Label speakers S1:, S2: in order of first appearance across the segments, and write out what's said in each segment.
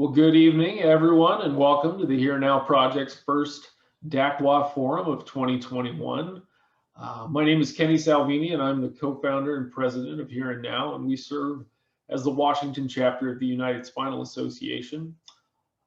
S1: Well, good evening, everyone, and welcome to the Here Now Project's first DAC-WA Forum of 2021. My name is Kenny Salvini, and I'm the co-founder and president of Here and Now, and we serve as the Washington chapter of the United Spinal Association.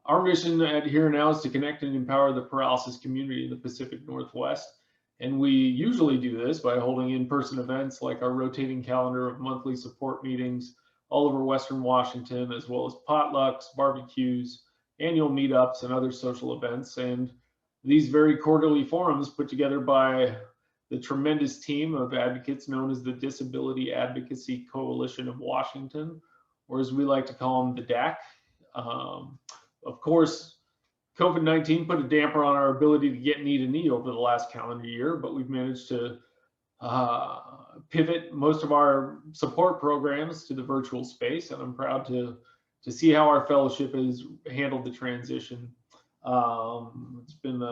S1: Our mission at Here and Now is to connect and empower the paralysis community in the Pacific Northwest, and we usually do this by holding in-person events like our rotating calendar of monthly support meetings all over Western Washington, as well as potlucks, barbecues, annual meetups, and other social events. And these very quarterly forums put together by the tremendous team of advocates known as the Disability Advocacy Coalition of Washington, or as we like to call them, the DAC. Of course, COVID-19 put a damper on our ability to get knee to knee over the last calendar year, but we've managed to pivot most of our support programs to the virtual space, and I'm proud to see how our fellowship has handled the transition. It's been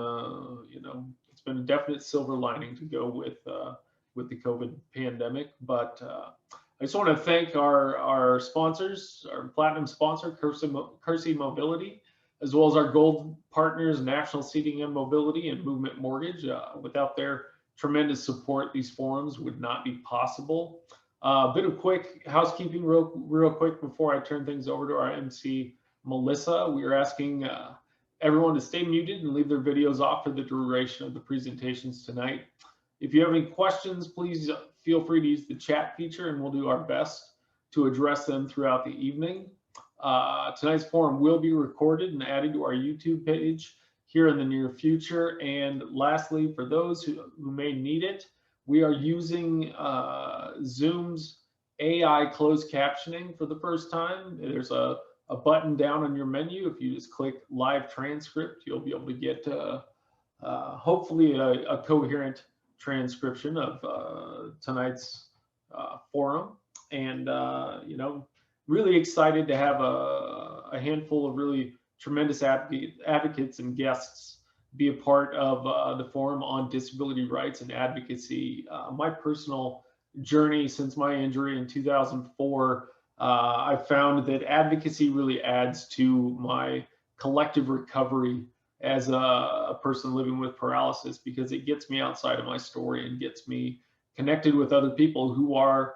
S1: it's been a definite silver lining to go with the COVID pandemic. But I just want to thank our sponsors, our platinum sponsor, Kersey Mobility, as well as our gold partners, National Seating and Mobility and Movement Mortgage. Without their tremendous support, these forums would not be possible. A bit of quick housekeeping real quick before I turn things over to our MC, Melissa. We are asking everyone to stay muted and leave their videos off for the duration of the presentations tonight. If you have any questions, please feel free to use the chat feature and we'll do our best to address them throughout the evening. Tonight's forum will be recorded and added to our YouTube page here in the near future. And lastly, for those who may need it, we are using Zoom's AI closed captioning for the first time. There's a button down on your menu. If you just click live transcript, you'll be able to get hopefully a coherent transcription of tonight's forum. And really excited to have a handful of really tremendous advocates and guests be a part of the forum on disability rights and advocacy. My personal journey since my injury in 2004, I found that advocacy really adds to my collective recovery as a person living with paralysis, because it gets me outside of my story and gets me connected with other people who are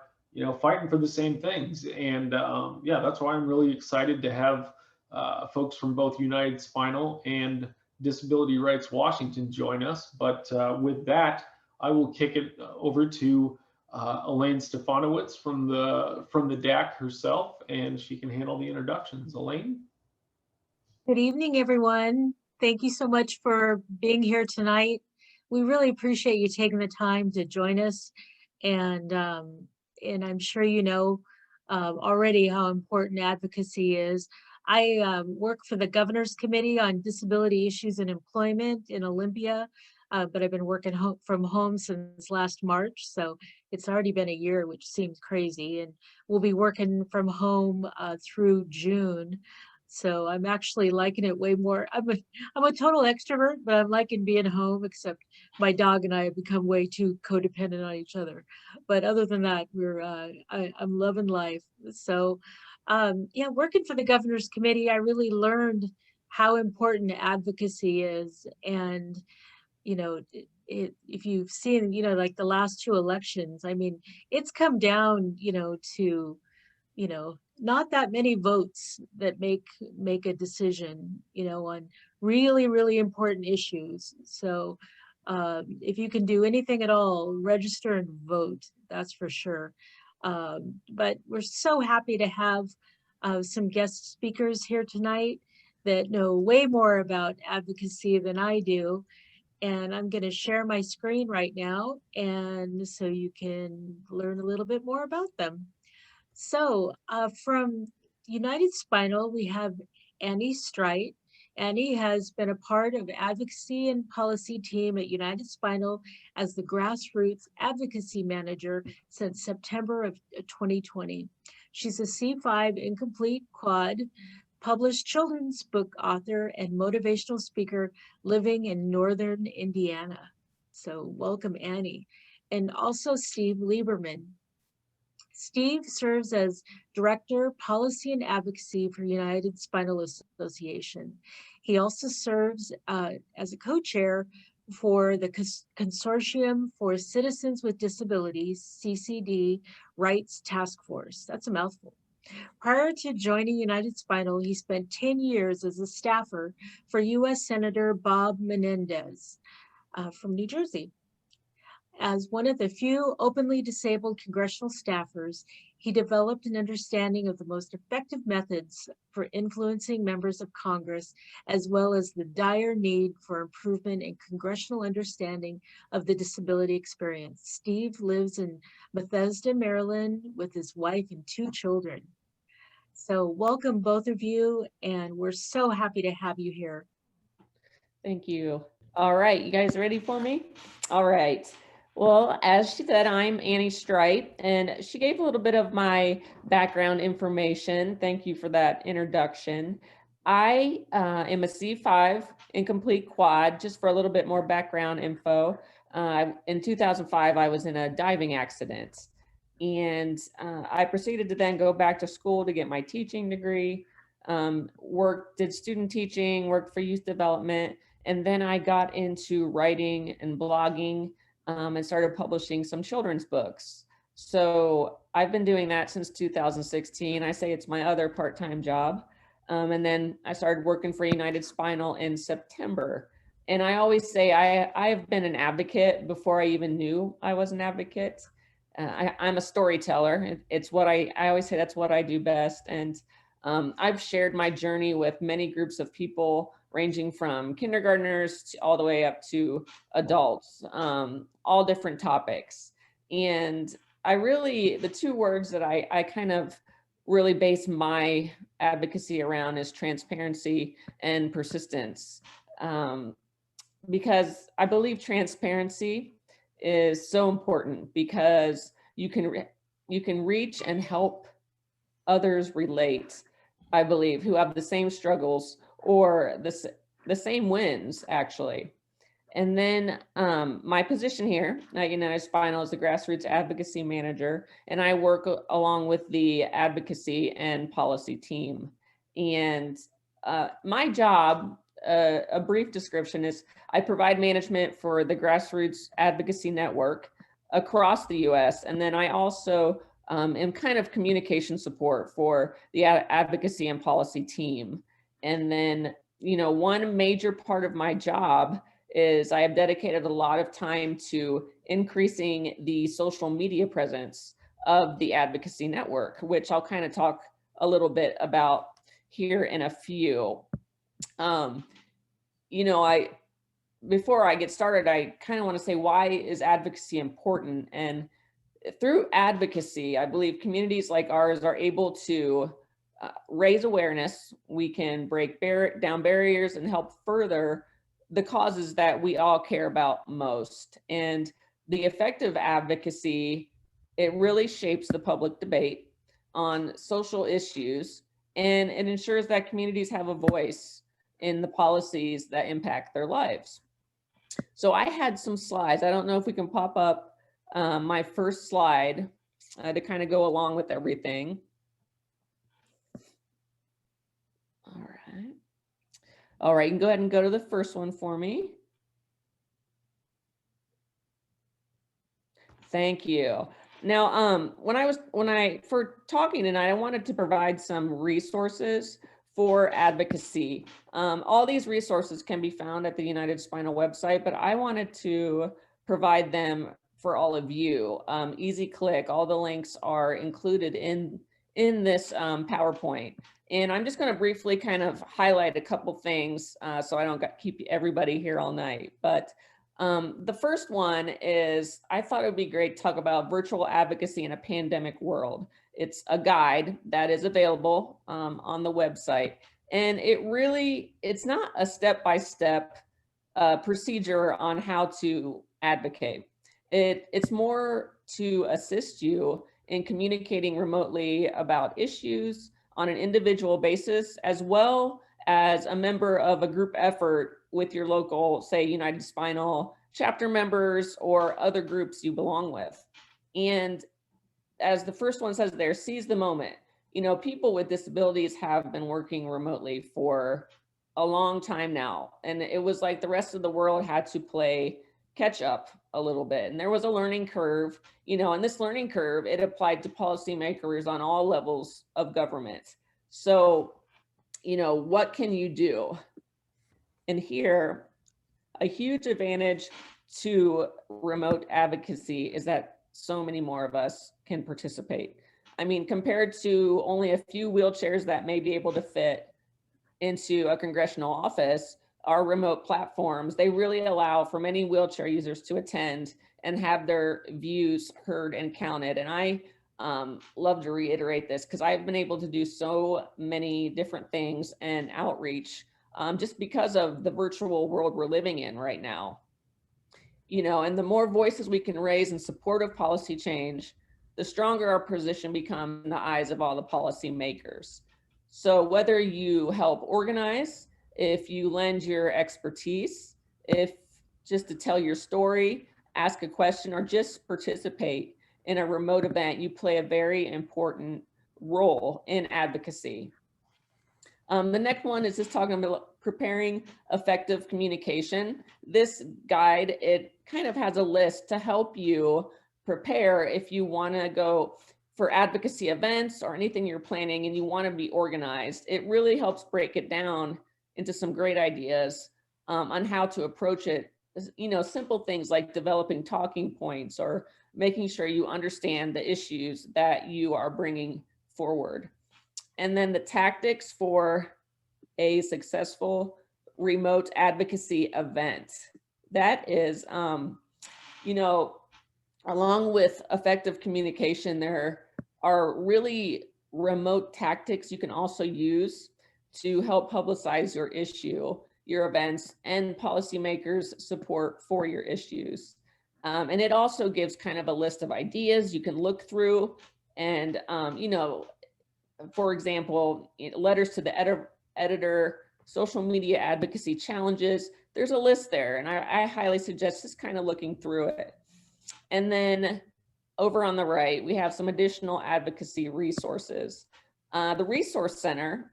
S1: fighting for the same things. And yeah, that's why I'm really excited to have folks from both United Spinal and Disability Rights Washington join us. But with that, I will kick it over to Elaine Stefanowicz from the DAC herself, and she can handle the introductions. Elaine?
S2: Good evening, everyone. Thank you so much for being here tonight. We really appreciate you taking the time to join us, and I'm sure you know already how important advocacy is. I work for the Governor's Committee on Disability Issues and Employment in Olympia, but I've been working from home since last March, so it's already been a year, which seems crazy, and we'll be working from home through June. So I'm actually liking it way more. I'm a total extrovert, but I'm liking being home, except my dog and I have become way too codependent on each other. But other than that, I'm loving life. So yeah, working for the Governor's Committee, I really learned how important advocacy is. And, if you've seen, like the last two elections, I mean, it's come down, to, not that many votes that make a decision, on really, really important issues. So if you can do anything at all, register and vote, that's for sure. But we're so happy to have some guest speakers here tonight that know way more about advocacy than I do. And I'm going to share my screen right now, and so you can learn a little bit more about them. So from United Spinal, we have Annie Streit. Annie has been a part of advocacy and policy team at United Spinal as the Grassroots Advocacy Manager since September of 2020. She's a C5 incomplete quad, published children's book author, and motivational speaker living in Northern Indiana. So welcome, Annie. And also Steve Lieberman. Steve serves as Director, Policy and Advocacy for United Spinal Association. He also serves as a co-chair for the Consortium for Citizens with Disabilities, CCD, Rights Task Force. That's a mouthful. Prior to joining United Spinal, he spent 10 years as a staffer for U.S. Senator Bob Menendez from New Jersey. As one of the few openly disabled congressional staffers, he developed an understanding of the most effective methods for influencing members of Congress, as well as the dire need for improvement in congressional understanding of the disability experience. Steve lives in Bethesda, Maryland, with his wife and 2 children. So welcome both of you, and we're so happy to have you here.
S3: Thank you. All right, you guys ready for me? All right. Well, as she said, I'm Annie Streit, and she gave a little bit of my background information. Thank you for that introduction. I am a C5 incomplete quad, just for a little bit more background info. In 2005, I was in a diving accident, and I proceeded to then go back to school to get my teaching degree, did student teaching, worked for youth development, and then I got into writing and blogging, and started publishing some children's books. So I've been doing that since 2016. I say it's my other part-time job. And then I started working for United Spinal in September. And I always say I've been an advocate before I even knew I was an advocate. I'm a storyteller. It's what I always say that's what I do best. And I've shared my journey with many groups of people, ranging from kindergartners all the way up to adults, all different topics. And the 2 words that I kind of really base my advocacy around is transparency and persistence. Because I believe transparency is so important, because you can reach and help others relate, I believe, who have the same struggles or the same wins, actually. And then my position here at United Spinal is the Grassroots Advocacy Manager, and I work along with the advocacy and policy team. And my job, a brief description, is I provide management for the Grassroots Advocacy Network across the US, and then I also am kind of communication support for the advocacy and policy team. And then, one major part of my job is I have dedicated a lot of time to increasing the social media presence of the advocacy network, which I'll kind of talk a little bit about here in a few. Before I get started, I kind of want to say, why is advocacy important? And through advocacy, I believe communities like ours are able to raise awareness. We can break down barriers and help further the causes that we all care about most. And the effective advocacy, it really shapes the public debate on social issues, and it ensures that communities have a voice in the policies that impact their lives. So I had some slides. I don't know if we can pop up my first slide to kind of go along with everything. All right, you can go ahead and go to the first one for me. Thank you. Now, for talking tonight, I wanted to provide some resources for advocacy. All these resources can be found at the United Spinal website, but I wanted to provide them for all of you. Easy click, all the links are included in this PowerPoint. And I'm just going to briefly kind of highlight a couple things so I don't keep everybody here all night. But the first one is, I thought it would be great to talk about virtual advocacy in a pandemic world. It's a guide that is available on the website. And it's not a step-by-step procedure on how to advocate. It's more to assist you in communicating remotely about issues on an individual basis, as well as a member of a group effort with your local, say, United Spinal chapter members or other groups you belong with. And as the first one says there, seize the moment. You know, people with disabilities have been working remotely for a long time now. And it was like the rest of the world had to play catch up a little bit. And there was a learning curve, you know, and this learning curve, it applied to policymakers on all levels of government. So, you know, what can you do? And here, a huge advantage to remote advocacy is that so many more of us can participate. I mean, compared to only a few wheelchairs that may be able to fit into a congressional office, our remote platforms, they really allow for many wheelchair users to attend and have their views heard and counted. And I love to reiterate this because I've been able to do so many different things and outreach just because of the virtual world we're living in right now. You know, and the more voices we can raise in support of policy change, the stronger our position becomes in the eyes of all the policy makers. So whether you help organize, if you lend your expertise, if just to tell your story, ask a question, or just participate in a remote event, you play a very important role in advocacy. The next one is just talking about preparing effective communication. This guide, it kind of has a list to help you prepare if you want to go for advocacy events or anything you're planning and you want to be organized. It really helps break it down into some great ideas on how to approach it. You know, simple things like developing talking points or making sure you understand the issues that you are bringing forward. And then the tactics for a successful remote advocacy event. That is, you know, along with effective communication, there are really remote tactics you can also use to help publicize your issue, your events, and policymakers' support for your issues. And it also gives kind of a list of ideas you can look through and, you know, for example, letters to the editor, social media advocacy challenges, there's a list there. And I highly suggest just kind of looking through it. And then over on the right, we have some additional advocacy resources. The Resource Center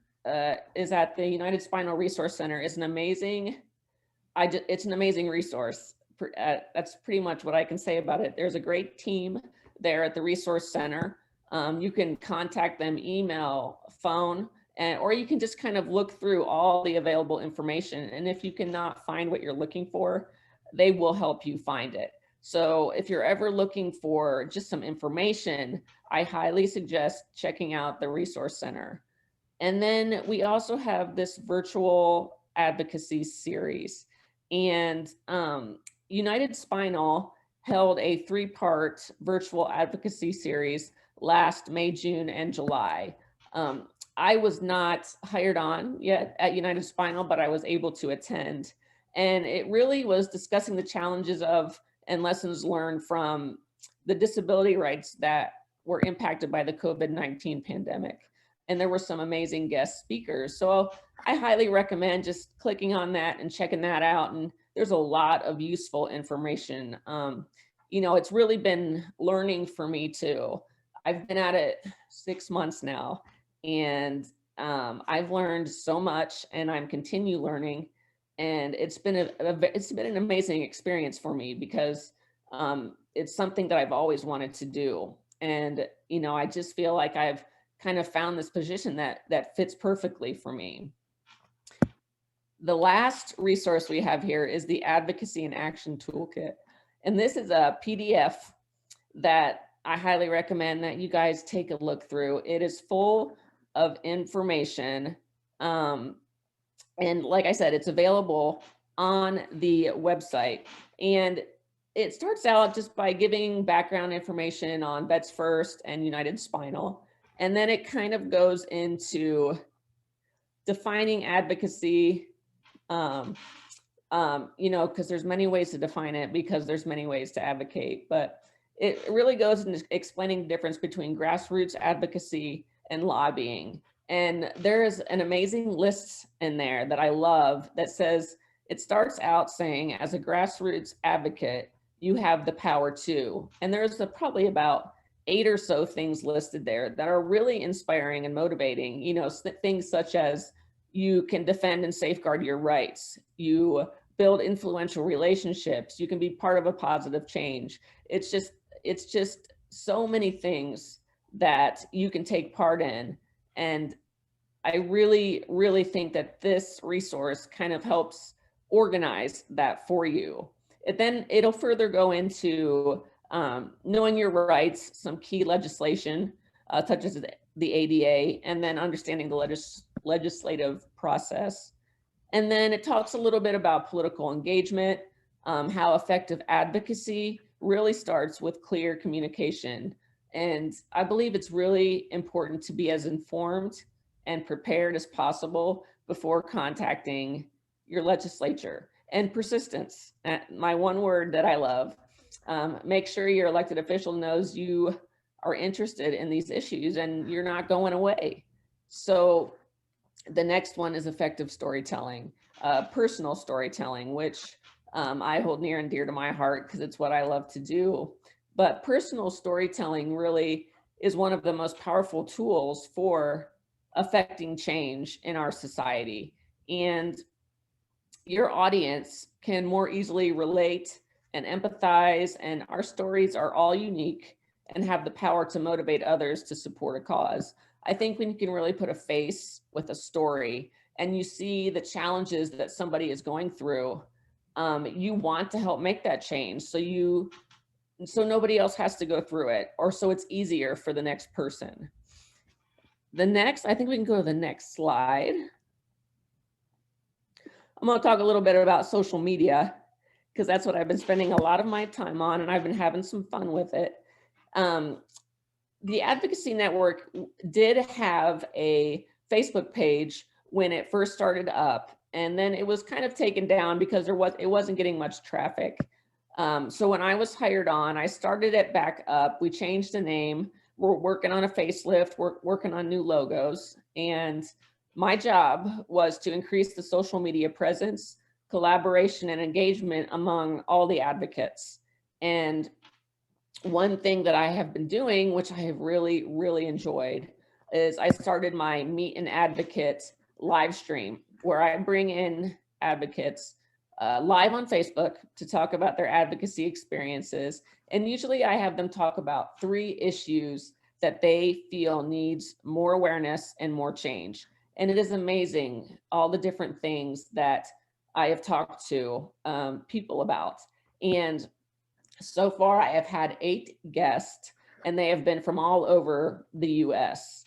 S3: is at the United Spinal Resource Center. Is an amazing, it's an amazing resource. That's pretty much what I can say about it. There's a great team there at the Resource Center. You can contact them, email, phone, or you can just kind of look through all the available information. And if you cannot find what you're looking for, they will help you find it. So if you're ever looking for just some information, I highly suggest checking out the Resource Center. And then we also have this virtual advocacy series. And United Spinal held a 3-part virtual advocacy series last May, June, and July. I was not hired on yet at United Spinal, but I was able to attend. And it really was discussing the challenges of and lessons learned from the disability rights that were impacted by the COVID-19 pandemic. And there were some amazing guest speakers. So I highly recommend just clicking on that and checking that out. And there's a lot of useful information. You know, it's really been learning for me too. I've been at it 6 months now, and I've learned so much, and I'm continue learning. And it's been an amazing experience for me because it's something that I've always wanted to do. And you know, I just feel like I've kind of found this position that fits perfectly for me. The last resource we have here is the Advocacy and Action Toolkit. And this is a PDF that I highly recommend that you guys take a look through. It is full of information. And like I said, it's available on the website. And it starts out just by giving background information on Vets First and United Spinal. And then it kind of goes into defining advocacy, you know, because there's many ways to define it because there's many ways to advocate. But it really goes into explaining the difference between grassroots advocacy and lobbying. And there is an amazing list in there that I love that says, it starts out saying, as a grassroots advocate, you have the power to. And there's probably about 8 or so things listed there that are really inspiring and motivating. You know, things such as you can defend and safeguard your rights, you build influential relationships, you can be part of a positive change. It's just so many things that you can take part in. And I really, really think that this resource kind of helps organize that for you. It'll further go into knowing your rights, some key legislation, such as the ADA, and then understanding the legislative process. And then it talks a little bit about political engagement, how effective advocacy really starts with clear communication. And I believe it's really important to be as informed and prepared as possible before contacting your legislature. And persistence, my one word that I love. Make sure your elected official knows you are interested in these issues and you're not going away. So the next one is effective storytelling, personal storytelling, which I hold near and dear to my heart because it's what I love to do. But personal storytelling really is one of the most powerful tools for affecting change in our society. And your audience can more easily relate and empathize, and our stories are all unique and have the power to motivate others to support a cause. I think when you can really put a face with a story and you see the challenges that somebody is going through, you want to help make that change so nobody else has to go through it, or so it's easier for the next person. I think we can go to the next slide. I'm going to talk a little bit about social media because that's what I've been spending a lot of my time on, and I've been having some fun with it. The Advocacy Network did have a Facebook page when it first started up, and then it was kind of taken down because it wasn't getting much traffic. So when I was hired on, I started it back up. We changed the name. We're working on a facelift. We're working on new logos. And my job was to increase the social media presence, collaboration, and engagement among all the advocates. And one thing that I have been doing, which I have really, really enjoyed, is I started my Meet an Advocate live stream where I bring in advocates live on Facebook to talk about their advocacy experiences. And usually I have them talk about 3 issues that they feel needs more awareness and more change. And it is amazing all the different things that I have talked to people about. And so far I have had 8 guests, and they have been from all over the US.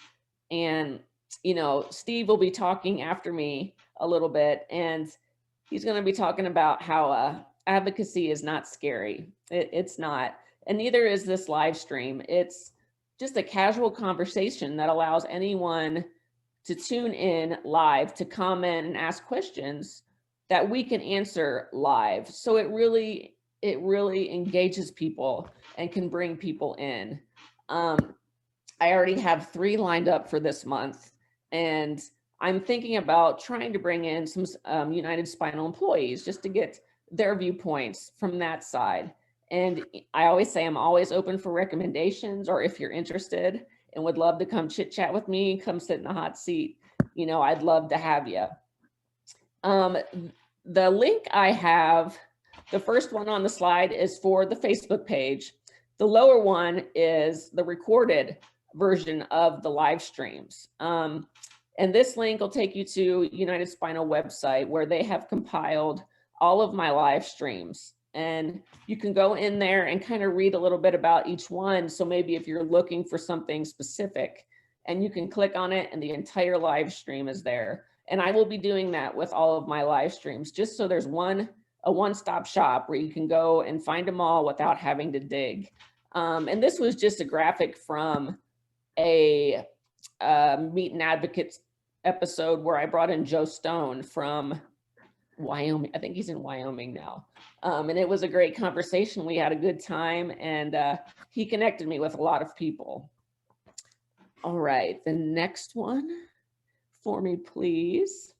S3: And, you know, Steve will be talking after me a little bit, and he's going to be talking about how advocacy is not scary. It's not, and neither is this live stream. It's just a casual conversation that allows anyone to tune in live, to comment and ask questions that we can answer live. So it really engages people and can bring people in. I already have 3 lined up for this month, and I'm thinking about trying to bring in some United Spinal employees just to get their viewpoints from that side. And I always say I'm always open for recommendations, or if you're interested and would love to come chit chat with me, come sit in the hot seat, you know, I'd love to have you. The link I have, the first one on the slide is for the Facebook page. The lower one is the recorded version of the live streams. And this link will take you to United Spinal website where they have compiled all of my live streams. And you can go in there and kind of read a little bit about each one. So maybe if you're looking for something specific, and you can click on it and the entire live stream is there. And I will be doing that with all of my live streams, just so there's a one-stop shop where you can go and find them all without having to dig. And this was just a graphic from a Meet an Advocate episode where I brought in Joe Stone from Wyoming. I think he's in Wyoming now. And it was a great conversation. We had a good time, and he connected me with a lot of people. All right, the next one for me, please.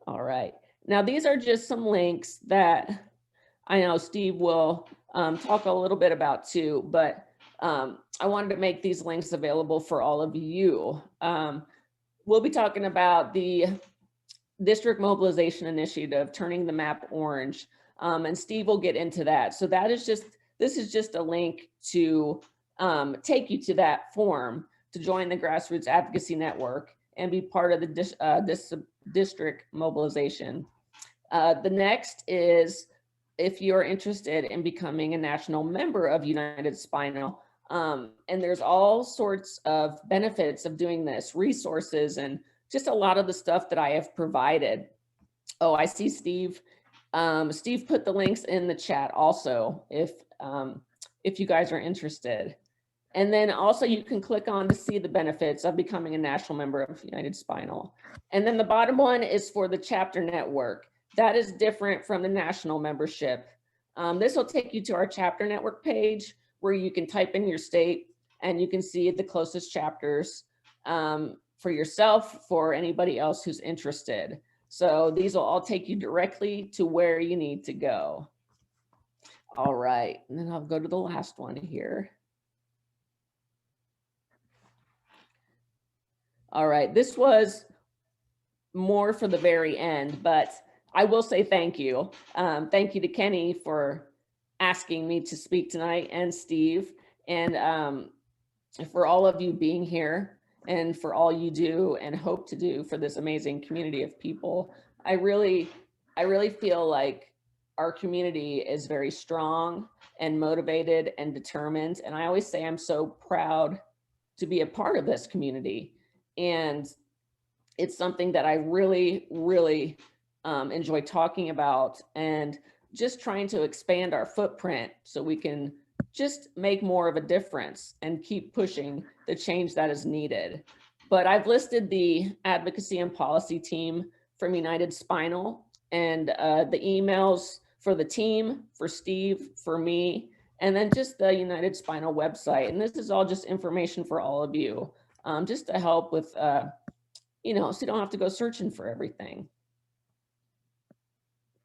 S3: All right, now these are just some links that I know Steve will talk a little bit about too, but I wanted to make these links available for all of you. We'll be talking about the District Mobilization Initiative, Turning the Map Orange, and Steve will get into that. So this is just a link to take you to that form to join the Grassroots Advocacy Network and be part of the district mobilization. The next is if you're interested in becoming a national member of United Spinal, and there's all sorts of benefits of doing this, resources, and just a lot of the stuff that I have provided. Oh, I see Steve. Steve put the links in the chat also, if you guys are interested. And then also you can click on to see the benefits of becoming a national member of United Spinal. And then the bottom one is for the chapter network. That is different from the national membership. This will take you to our chapter network page where you can type in your state and you can see the closest chapters for yourself, for anybody else who's interested. So these will all take you directly to where you need to go. All right, and then I'll go to the last one here. All right, this was more for the very end, but I will say thank you. Thank you to Kenny for asking me to speak tonight, and Steve, and for all of you being here and for all you do and hope to do for this amazing community of people. I really feel like our community is very strong and motivated and determined. And I always say I'm so proud to be a part of this community. And it's something that I really enjoy talking about, and just trying to expand our footprint so we can just make more of a difference and keep pushing the change that is needed. But I've listed the advocacy and policy team from United Spinal, and the emails for the team, for Steve, for me, and then just the United Spinal website. And this is all just information for all of you, just to help with, so you don't have to go searching for everything.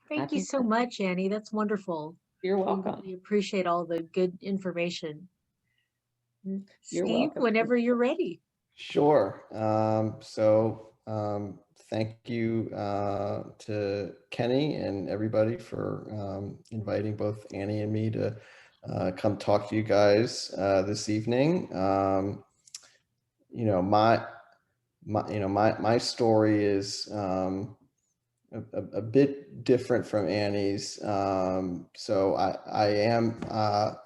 S2: Thank you so much, Annie. That's wonderful.
S3: You're welcome.
S2: We appreciate all the good information.
S3: You're
S2: Steve,
S3: welcome.
S2: whenever you're ready.
S4: Sure. Thank you to Kenny and everybody for inviting both Annie and me to come talk to you guys this evening. My story is a bit different from Annie's. So I am a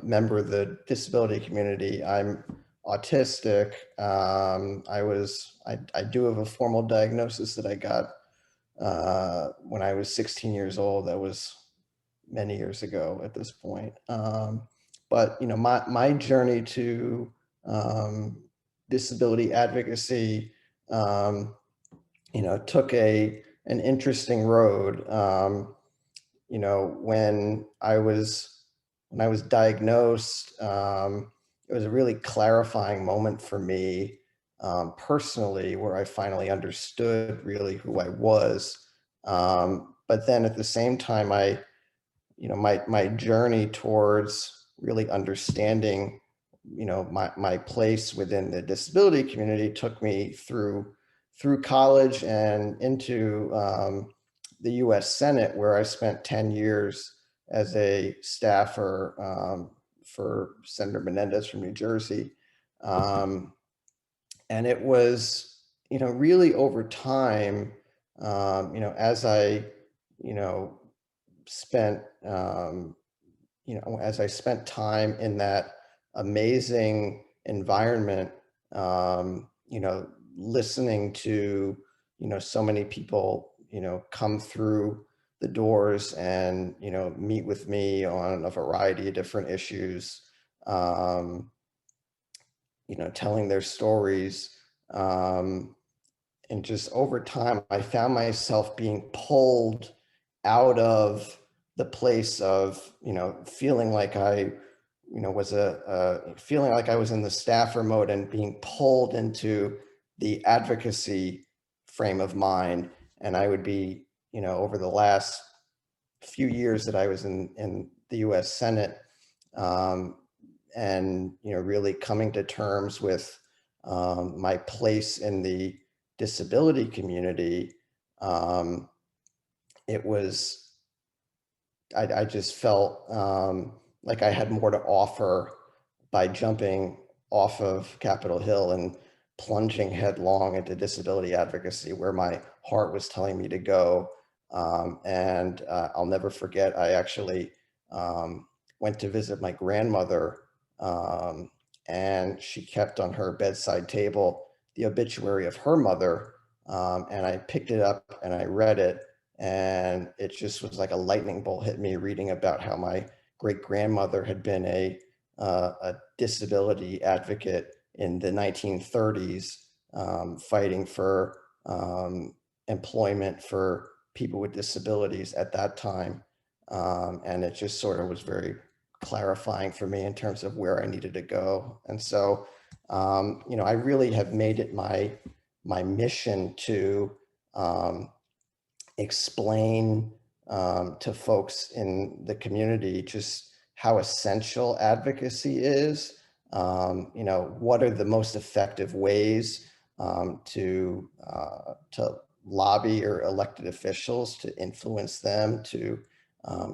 S4: member of the disability community. I'm autistic. I do have a formal diagnosis that I got when I was 16 years old. That was many years ago at this point. But my journey to disability advocacy, took an interesting road. When I was diagnosed, it was a really clarifying moment for me personally, where I finally understood really who I was. But then at the same time, my journey towards really understanding, my place within the disability community took me through college and into the U.S. Senate, where I spent 10 years as a staffer for Senator Menendez from New Jersey. And it was, really over time, as I, spent, as I spent time in that amazing environment, listening to, so many people, come through the doors and, meet with me on a variety of different issues, telling their stories. And just over time, I found myself being pulled out of the place of, feeling like I, feeling like I was in the staffer mode and being pulled into the advocacy frame of mind. And I would be, over the last few years that I was in the U.S. Senate, and, you know, really coming to terms with my place in the disability community, it was, I just felt like I had more to offer by jumping off of Capitol Hill and plunging headlong into disability advocacy, where my heart was telling me to go. And I'll never forget, I actually went to visit my grandmother, and she kept on her bedside table the obituary of her mother. And I picked it up and I read it, and it just was like a lightning bolt hit me, reading about how my great grandmother had been a disability advocate in the 1930s, fighting for employment for people with disabilities at that time. And it just sort of was very clarifying for me in terms of where I needed to go. And so, you know, I really have made it my mission to explain to folks in the community just how essential advocacy is. You know, what are the most effective ways to lobby your elected officials, to influence them, to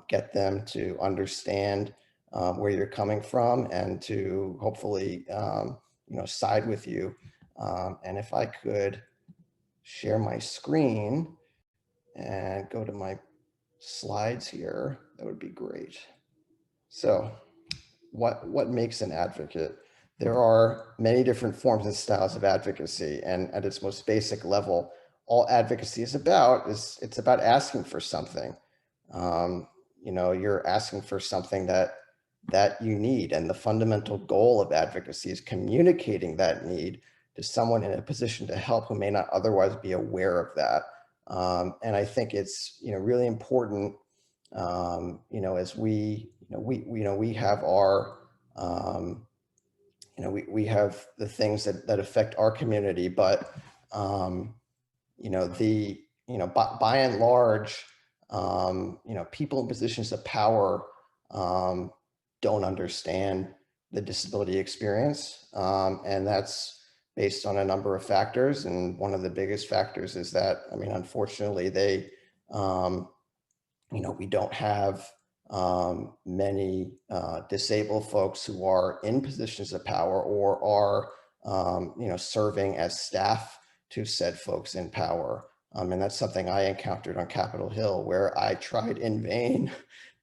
S4: get them to understand where you're coming from, and to hopefully, you know, side with you. And if I could share my screen and go to my slides here, that would be great. So what makes an advocate? There are many different forms and styles of advocacy, and at its most basic level, all advocacy is it's about asking for something. You know, you're asking for something that you need, and the fundamental goal of advocacy is communicating that need to someone in a position to help who may not otherwise be aware of that. And I think it's, you know, really important, you know, as we have our, you know, we have the things that affect our community, but, you know, by and large, you know, people in positions of power don't understand the disability experience. And that's based on a number of factors. And one of the biggest factors is that, I mean, unfortunately, they, you know, we don't have many disabled folks who are in positions of power or are, you know, serving as staff to said folks in power. And that's something I encountered on Capitol Hill, where I tried in vain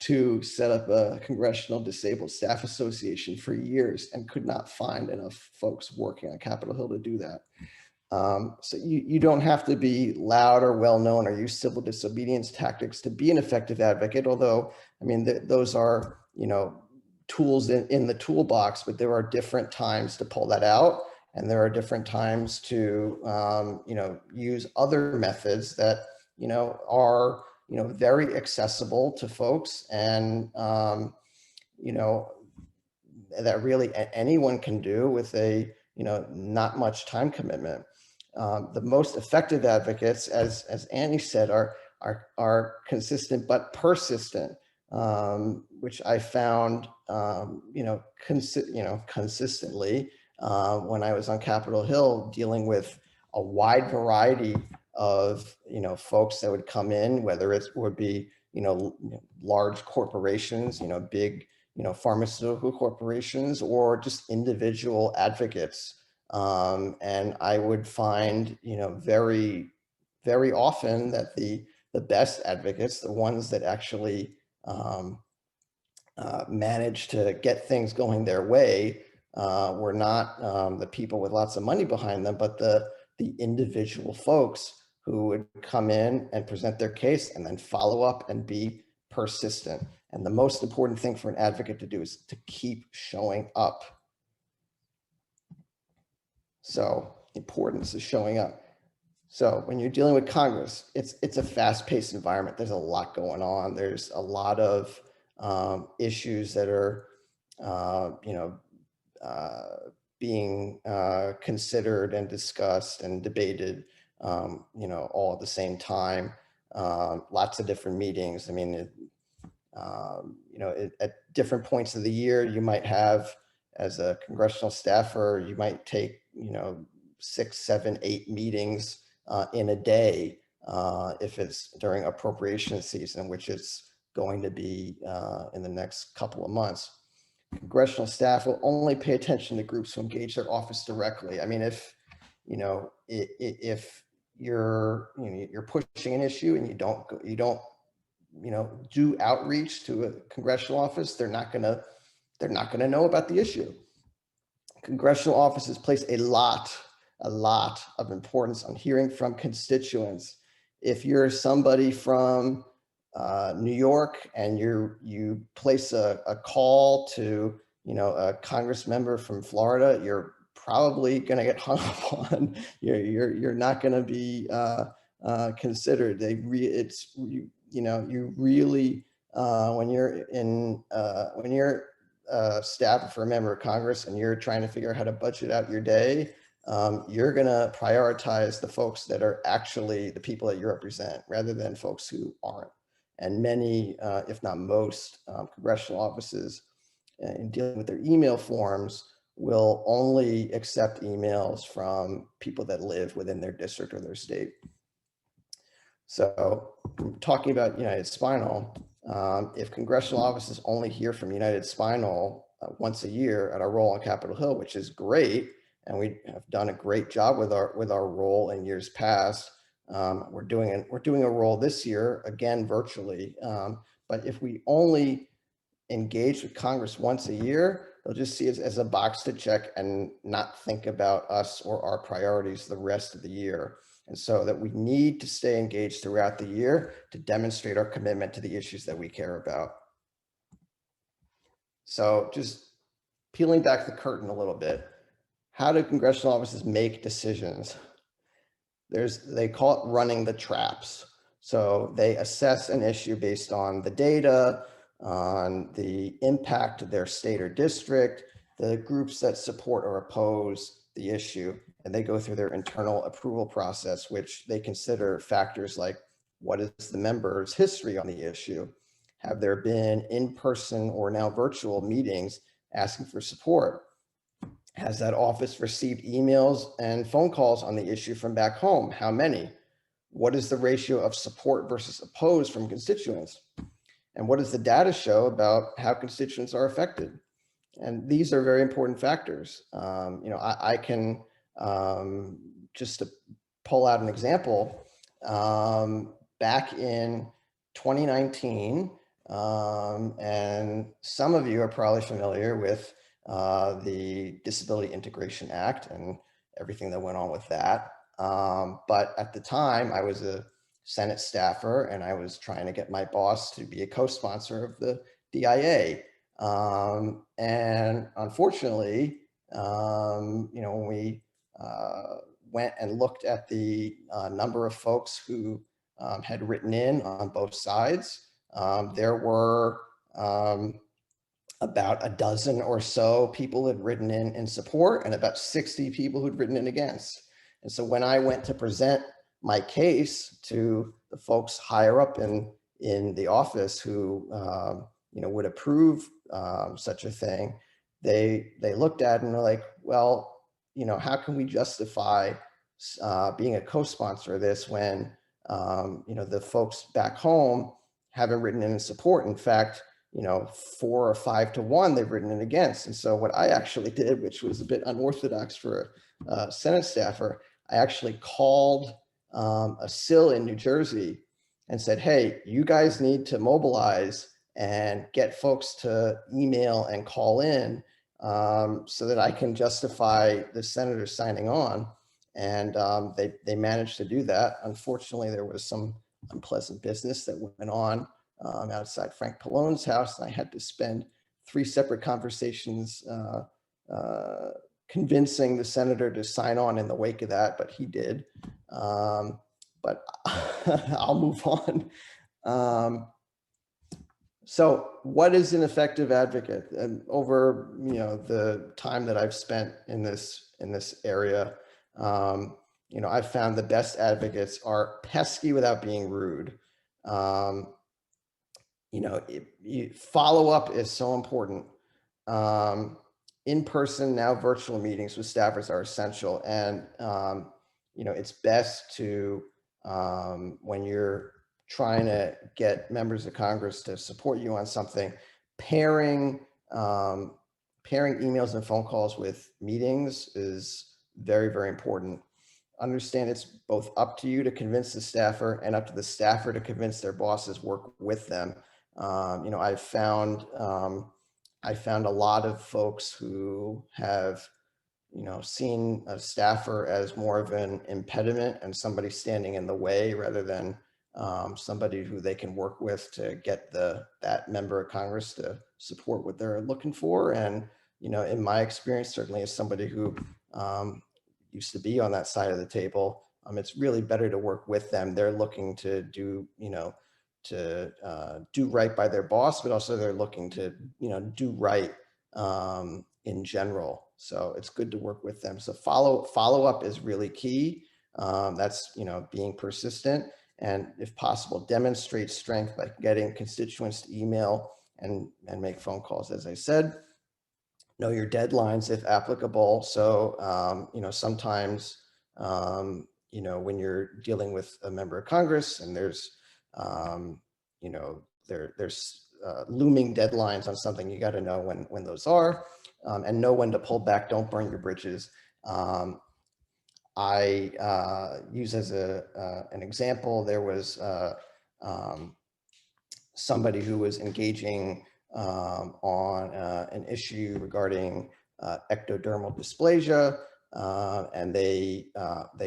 S4: to set up a Congressional Disabled Staff Association for years and could not find enough folks working on Capitol Hill to do that. So you don't have to be loud or well-known or use civil disobedience tactics to be an effective advocate, although, I mean, those are, you know, tools in the toolbox, but there are different times to pull that out. And there are different times to, you know, use other methods that, you know, are, you know, very accessible to folks, and, you know, that really anyone can do with a, you know, not much time commitment. The most effective advocates, as Annie said, are consistent but persistent, which I found, you know, consistently when I was on Capitol Hill, dealing with a wide variety of, you know, folks that would come in, whether it would be, you know, large corporations, you know, big, you know, pharmaceutical corporations, or just individual advocates. And I would find, you know, very, very often that the best advocates, the ones that actually managed to get things going their way, were not the people with lots of money behind them, but the individual folks who would come in and present their case and then follow up and be persistent. And the most important thing for an advocate to do is to keep showing up. So importance is showing up. So when you're dealing with Congress, it's a fast-paced environment. There's a lot going on. There's a lot of issues that are, you know, being considered and discussed and debated, you know, all at the same time. Lots of different meetings. I mean, you know, at different points of the year, you might have as a congressional staffer, you might take, 6, 7, 8 meetings in a day if it's during appropriation season, which it's going to be in the next couple of months. Congressional staff will only pay attention to groups who engage their office directly. I mean, if you're pushing an issue and you don't do outreach to a congressional office, they're not gonna know about the issue. Congressional offices place a lot of importance on hearing from constituents. If you're somebody from New York and you place a call to a Congress member from Florida, you're probably going to get hung up on. You're not going to be considered. You really when you're staff for a member of Congress and you're trying to figure out how to budget out your day, you're going to prioritize the folks that are actually the people that you represent rather than folks who aren't. And many, if not most, congressional offices in dealing with their email forms will only accept emails from people that live within their district or their state. So talking about United Spinal, if congressional offices only hear from United Spinal once a year at our role on Capitol Hill, which is great, and we have done a great job with our role in years past. We're doing a role this year, again, virtually. But if we only engage with Congress once a year, they'll just see it as a box to check and not think about us or our priorities the rest of the year. And so that we need to stay engaged throughout the year to demonstrate our commitment to the issues that we care about. So just peeling back the curtain a little bit, how do congressional offices make decisions? They call it running the traps. So they assess an issue based on the data, on the impact of their state or district, the groups that support or oppose the issue, and they go through their internal approval process, which they consider factors like, what is the member's history on the issue? Have there been in-person or now virtual meetings asking for support? Has that office received emails and phone calls on the issue from back home? How many? What is the ratio of support versus opposed from constituents? And what does the data show about how constituents are affected? And these are very important factors. I can just to pull out an example, back in 2019, and some of you are probably familiar with the Disability Integration Act and everything that went on with that. But at the time, I was a Senate staffer and I was trying to get my boss to be a co-sponsor of the DIA. And unfortunately, when we went and looked at the number of folks who had written in on both sides, there were about a dozen or so people had written in support and about 60 people who'd written in against. And so when I went to present my case to the folks higher up in the office who would approve such a thing, they looked at it and were like, well, how can we justify being a co-sponsor of this when the folks back home haven't written in support? In fact, 4 or 5 to 1 they've written in against. And so what I actually did, which was a bit unorthodox for a Senate staffer, I actually called a SIL in New Jersey and said, hey, you guys need to mobilize and get folks to email and call in so that I can justify the senator signing on. And they managed to do that. Unfortunately, there was some unpleasant business that went on outside Frank Pallone's house, and I had to spend 3 separate conversations convincing the senator to sign on in the wake of that, but he did. But I'll move on. So what is an effective advocate? And over the time that I've spent in this area, I've found the best advocates are pesky without being rude. Follow up is so important. in-person, now virtual meetings with staffers are essential. And, it's best to, when you're trying to get members of Congress to support you on something, pairing emails and phone calls with meetings is very, very important. Understand it's both up to you to convince the staffer and up to the staffer to convince their bosses work with them. I found a lot of folks who have, seen a staffer as more of an impediment and somebody standing in the way rather than somebody who they can work with to get that member of Congress to support what they're looking for. And, in my experience, certainly as somebody who used to be on that side of the table, it's really better to work with them. They're looking to do, do right by their boss, but also they're looking to, do right in general. So it's good to work with them. So follow up is really key. That's, being persistent, and if possible, demonstrate strength by getting constituents to email and make phone calls. As I said, know your deadlines if applicable. So, sometimes, when you're dealing with a member of Congress and there's, there's looming deadlines on something, you got to know when those are, and know when to pull back. Don't burn your bridges. I use as an example, there was somebody who was engaging on an issue regarding ectodermal dysplasia, and they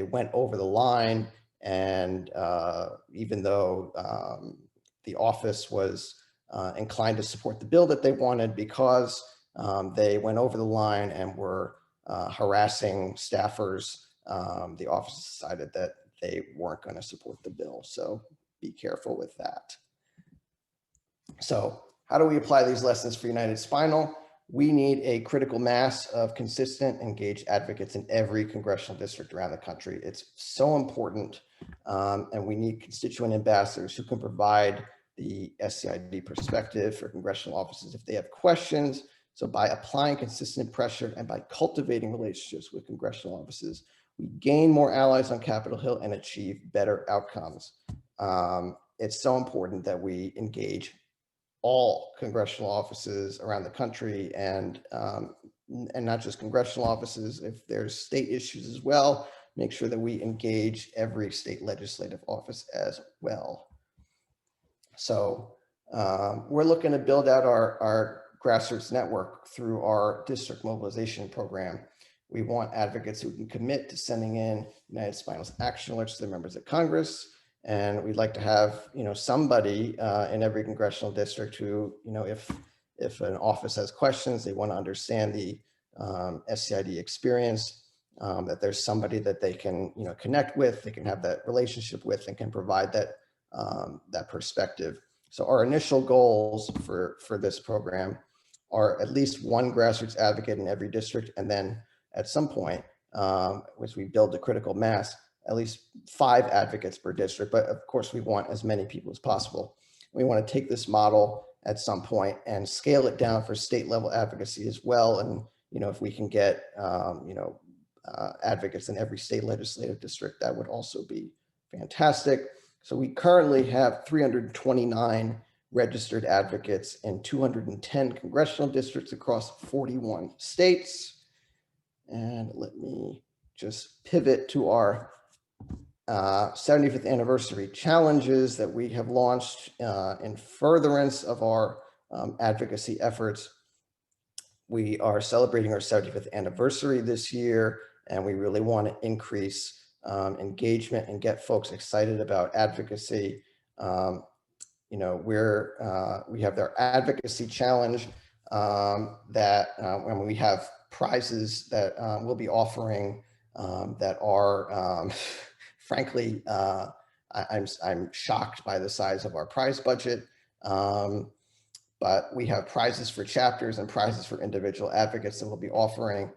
S4: went over the line, and even though the office was inclined to support the bill that they wanted, because they went over the line and were harassing staffers, the office decided that they weren't going to support the bill. So be careful with that. So how do we apply these lessons for United Spinal? We need a critical mass of consistent, engaged advocates in every congressional district around the country. It's so important, and we need constituent ambassadors who can provide the SCID perspective for congressional offices if they have questions. So by applying consistent pressure and by cultivating relationships with congressional offices, we gain more allies on Capitol Hill and achieve better outcomes. It's so important that we engage all congressional offices around the country, and not just congressional offices. If there's state issues as well, make sure that we engage every state legislative office as well. So we're looking to build out our grassroots network through our district mobilization program. We want advocates who can commit to sending in United Spinal's action alerts to their members of Congress. And we'd like to have, somebody in every congressional district who, if an office has questions, they want to understand the SCID experience, that there's somebody that they can, connect with, they can have that relationship with, and can provide that that perspective. So our initial goals for this program are at least one grassroots advocate in every district, and then at some point, as we build the critical mass, at least 5 advocates per district. But of course, we want as many people as possible. We want to take this model at some point and scale it down for state level advocacy as well. And, if we can get, advocates in every state legislative district, that would also be fantastic. So we currently have 329 registered advocates in 210 congressional districts across 41 states. And let me just pivot to our 75th anniversary challenges that we have launched in furtherance of our advocacy efforts. We are celebrating our 75th anniversary this year, and we really want to increase engagement and get folks excited about advocacy. We have their advocacy challenge that when we have prizes that we'll be offering that are frankly, I'm shocked by the size of our prize budget, but we have prizes for chapters and prizes for individual advocates that we'll be offering.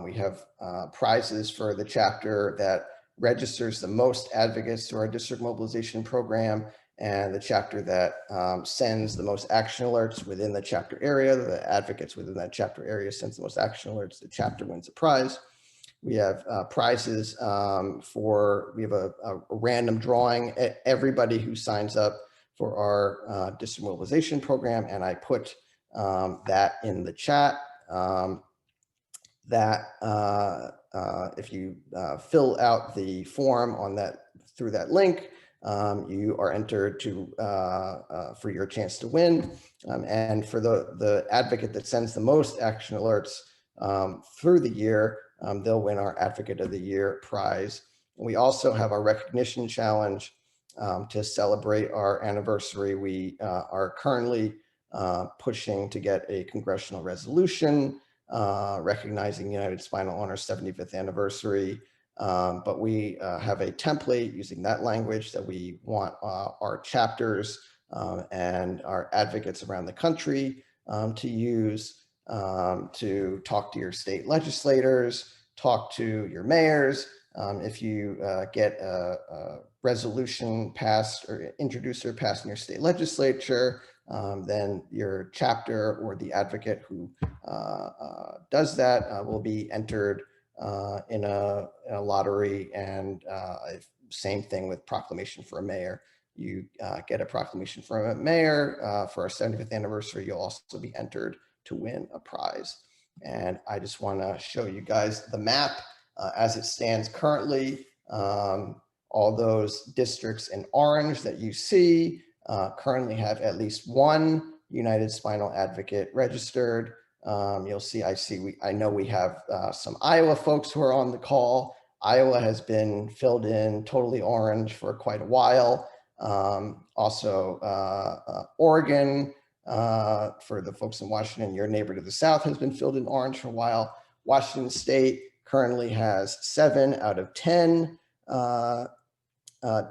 S4: We have prizes for the chapter that registers the most advocates through our district mobilization program, and the chapter that sends the most action alerts within the chapter area, the advocates within that chapter area sends the most action alerts, the chapter wins a prize. We have prizes we have a random drawing. Everybody who signs up for our district mobilization program, and I put that in the chat. If you fill out the form on that through that link, you are entered to for your chance to win. And for the advocate that sends the most action alerts through the year, they'll win our Advocate of the Year prize. We also have our recognition challenge to celebrate our anniversary. We are currently pushing to get a congressional resolution recognizing United Spinal on our 75th anniversary. But we have a template using that language that we want our chapters and our advocates around the country to use to talk to your state legislators, talk to your mayors. If you get a resolution passed or introduced or passed in your state legislature, then your chapter or the advocate who does that will be entered in a lottery. And same thing with proclamation for a mayor. You get a proclamation from a mayor for our 75th anniversary. You'll also be entered to win a prize. And I just want to show you guys the map as it stands currently. All those districts in orange that you see currently have at least one United Spinal Advocate registered. You'll see, I know we have some Iowa folks who are on the call. Iowa has been filled in totally orange for quite a while. Also, Oregon, for the folks in Washington, your neighbor to the south has been filled in orange for a while. Washington State currently has 7 out of 10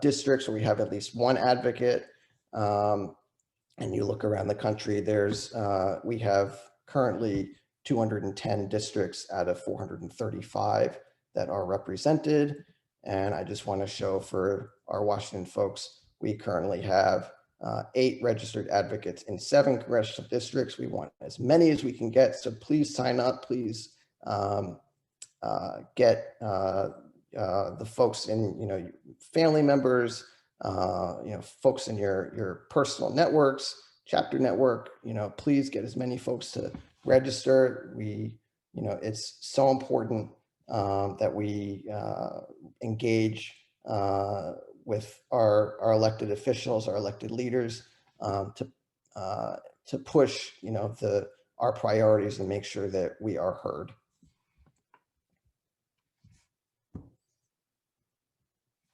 S4: districts where we have at least one advocate. And you look around the country, we have currently 210 districts out of 435 that are represented. And I just want to show for our Washington folks, we currently have 8 registered advocates in 7 congressional districts. We want as many as we can get. So please sign up. Please get the folks in, family members, folks in your personal networks, chapter network, please get as many folks to register. It's so important that we engage with our elected officials, our elected leaders, to push, our priorities and make sure that we are heard.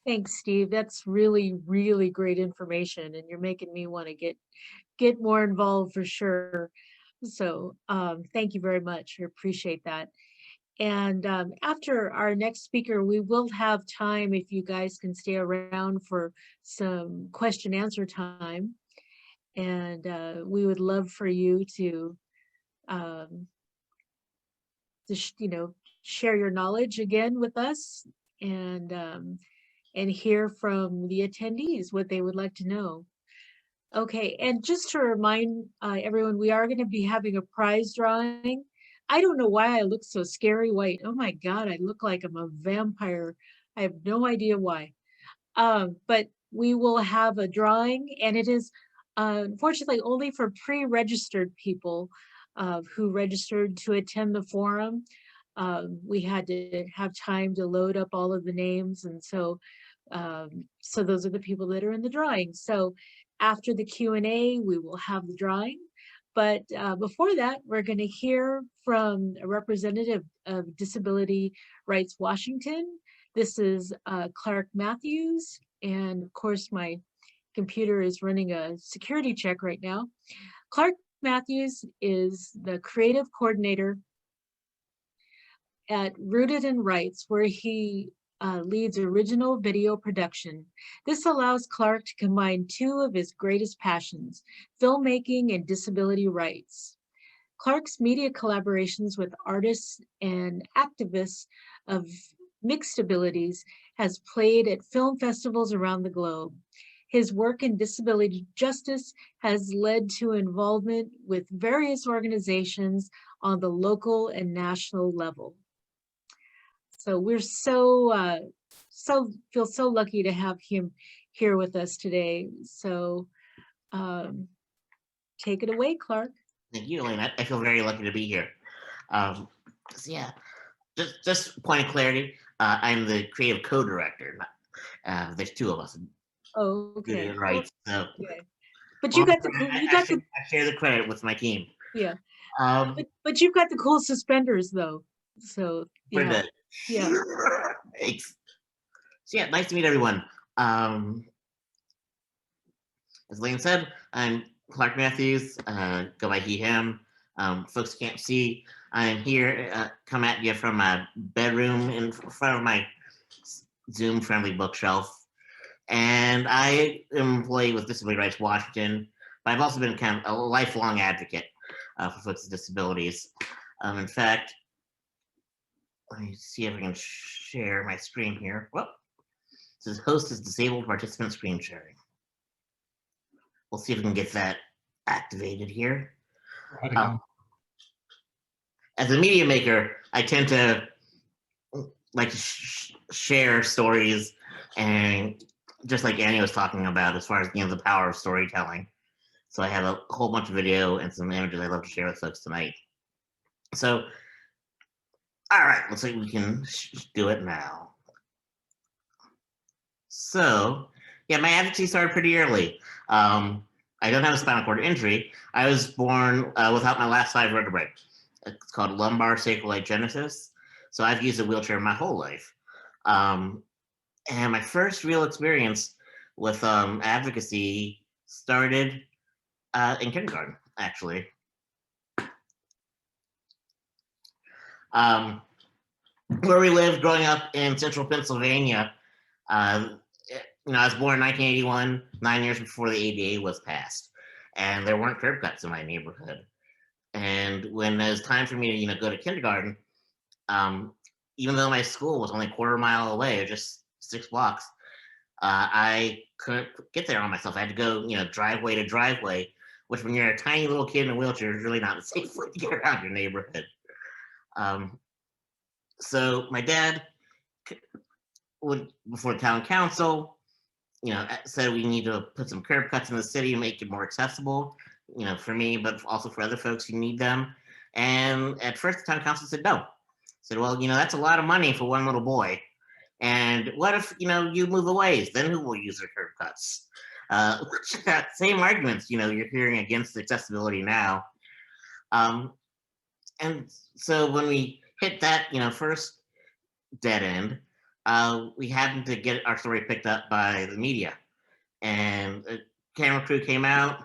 S2: Thanks, Steve. That's really, really great information, and you're making me want to get more involved for sure. So thank you very much. I appreciate that. And after our next speaker, we will have time if you guys can stay around for some question answer time. And we would love for you to share your knowledge again with us and hear from the attendees what they would like to know. Okay, and just to remind everyone, we are going to be having a prize drawing. I don't know why I look so scary white. Oh my God, I look like I'm a vampire. I have no idea why. But we will have a drawing, and it is unfortunately only for pre-registered people who registered to attend the forum. We had to have time to load up all of the names, and so those are the people that are in the drawing. So after the Q&A, we will have the drawing. But before that, we're going to hear from a representative of Disability Rights Washington. This is Clark Matthews. And of course, my computer is running a security check right now. Clark Matthews is the creative coordinator at Rooted in Rights, where he leads original video production. This allows Clark to combine 2 of his greatest passions, filmmaking and disability rights. Clark's media collaborations with artists and activists of mixed abilities has played at film festivals around the globe. His work in disability justice has led to involvement with various organizations on the local and national level. So we're feel so lucky to have him here with us today. So take it away, Clark.
S5: Thank you, Elaine. I feel very lucky to be here. So yeah, just point of clarity, I'm the creative co-director. There's two of us.
S2: Oh, okay.
S5: Right. So,
S2: Okay. But you got the
S5: I share the credit with my team.
S2: yeah.
S5: Um,
S2: But you've got the cool suspenders though. So
S5: for
S2: yeah.
S5: the-
S2: Yeah.
S5: Thanks. So yeah, nice to meet everyone. As Elaine said, I'm Clark Matthews, go by he, him. Folks can't see, I'm here, come at you from my bedroom in front of my Zoom-friendly bookshelf. And I am an employee with Disability Rights Washington, but I've also been kind of a lifelong advocate for folks with disabilities. In fact, let me see if I can share my screen here. Well, it says host is disabled participant screen sharing. We'll see if we can get that activated here. As a media maker, I tend to like to share stories, and just like Annie was talking about, as far as the power of storytelling. So I have a whole bunch of video and some images I'd love to share with folks tonight. So, all right, looks like we can do it now. So, yeah, my advocacy started pretty early. I don't have a spinal cord injury. I was born without my last 5 vertebrae. It's called lumbar sacral agenesis. So I've used a wheelchair my whole life. And my first real experience with advocacy started in kindergarten, actually. Where we lived growing up in central Pennsylvania, I was born in 1981, 9 years before the ADA was passed, and there weren't curb cuts in my neighborhood. And when it was time for me to go to kindergarten, even though my school was only a quarter mile away, or just 6 blocks, I couldn't get there on myself. I had to go, driveway to driveway, which when you're a tiny little kid in a wheelchair is really not a safe way to get around your neighborhood. So my dad would, before the town council, said we need to put some curb cuts in the city to make it more accessible, for me, but also for other folks who need them. And at first the town council said no. Said, well, that's a lot of money for one little boy. And what if, you move away? Then who will use the curb cuts? Same arguments, you're hearing against accessibility now. And so when we hit that, first dead end, we happened to get our story picked up by the media. And a camera crew came out.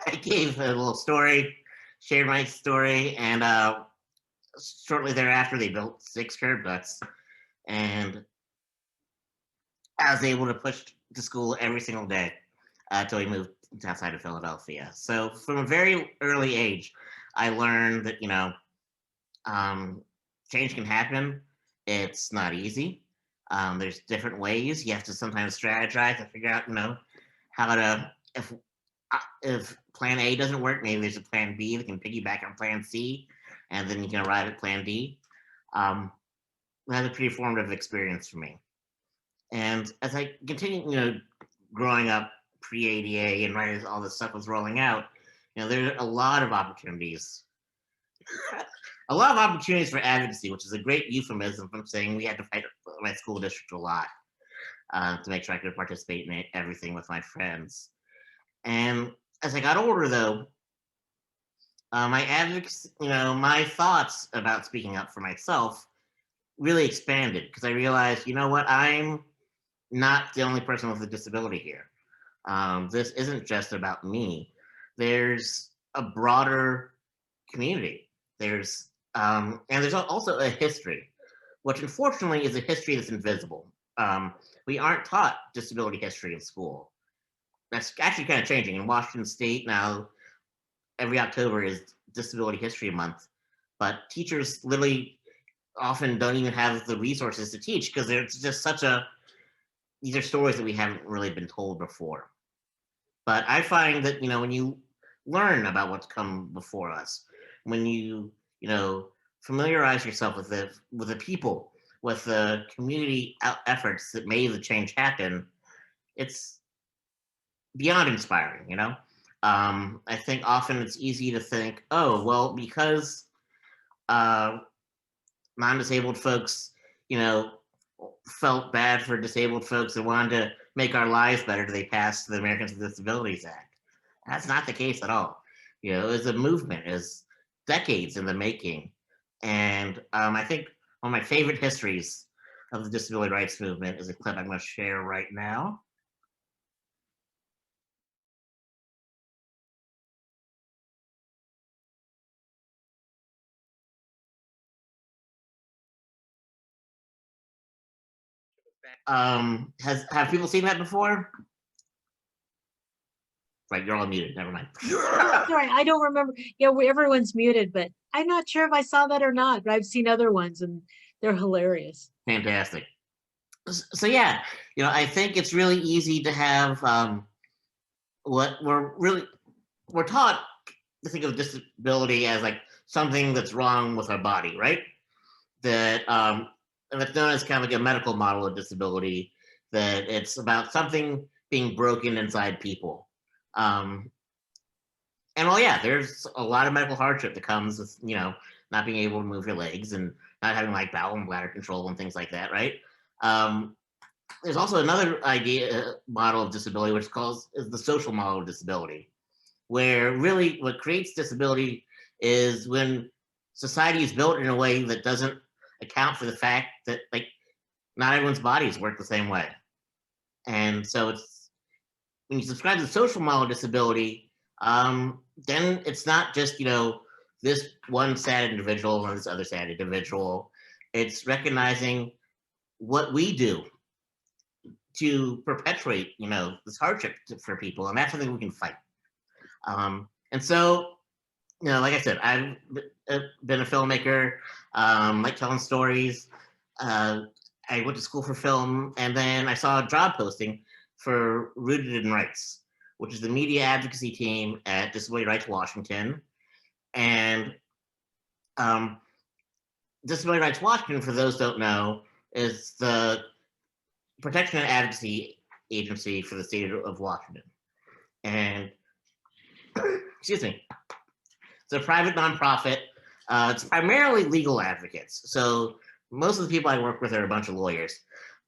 S5: I gave a little story, shared my story, and shortly thereafter, they built 6 curb cuts. And I was able to push to school every single day until we moved outside of Philadelphia. So from a very early age, I learned that, change can happen. It's not easy. There's different ways. You have to sometimes strategize to figure out, how to, if plan A doesn't work, maybe there's a plan B that can piggyback on plan C, and then you can arrive at plan D. That was a pretty formative experience for me. And as I continue, growing up pre-ADA and right as all this stuff was rolling out, there are a lot of opportunities. A lot of opportunities for advocacy, which is a great euphemism from saying we had to fight my school district a lot to make sure I could participate in everything with my friends. And as I got older, though, my advocacy, my thoughts about speaking up for myself really expanded because I realized, I'm not the only person with a disability here. This isn't just about me. There's a broader community. There's and there's also a history, which unfortunately is a history that's invisible. We aren't taught disability history in school. That's actually kind of changing. In Washington State now, every October is Disability History Month, but teachers literally often don't even have the resources to teach because there's just such a these are stories that we haven't really been told before. But I find that, when you learn about what's come before us, when you familiarize yourself with the people, with the community efforts that made the change happen, it's beyond inspiring. I think often it's easy to think, oh, well, because non-disabled folks, felt bad for disabled folks and wanted to make our lives better, they passed the Americans with Disabilities Act. That's not the case at all. It was a movement, it was decades in the making. And I think one of my favorite histories of the disability rights movement is a clip I'm going to share right now. Have people seen that before? Right, you're all muted. Never mind.
S2: Sorry, I don't remember. Yeah, everyone's muted, but I'm not sure if I saw that or not, but I've seen other ones and they're hilarious.
S5: Fantastic. So yeah, I think it's really easy to have what we're taught to think of disability as like something that's wrong with our body, right? That and it's known as kind of like a medical model of disability, that it's about something being broken inside people. And well, yeah, there's a lot of medical hardship that comes with, not being able to move your legs and not having like bowel and bladder control and things like that, right? There's also another model of disability, which is the social model of disability, where really what creates disability is when society is built in a way that doesn't account for the fact that like not everyone's bodies work the same way. And so it's when you subscribe to the social model of disability, then it's not just this one sad individual and this other sad individual. It's recognizing what we do to perpetuate this hardship for people, and that's something we can fight. And so like I said, I've been a filmmaker, like telling stories. I went to school for film, and then I saw a job posting for Rooted in Rights, which is the media advocacy team at Disability Rights Washington. And Disability Rights Washington, for those who don't know, is the protection and advocacy agency for the state of Washington. And excuse me, it's a private nonprofit. It's primarily legal advocates. So most of the people I work with are a bunch of lawyers,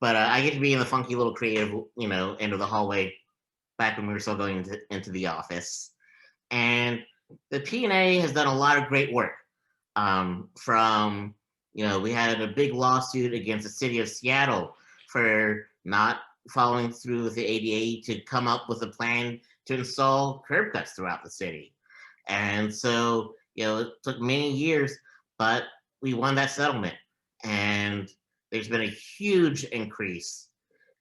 S5: but I get to be in the funky little creative, end of the hallway back when we were still going into the office. And the P&A has done a lot of great work. From, we had a big lawsuit against the city of Seattle for not following through with the ADA to come up with a plan to install curb cuts throughout the city. And so, it took many years, but we won that settlement. And there's been a huge increase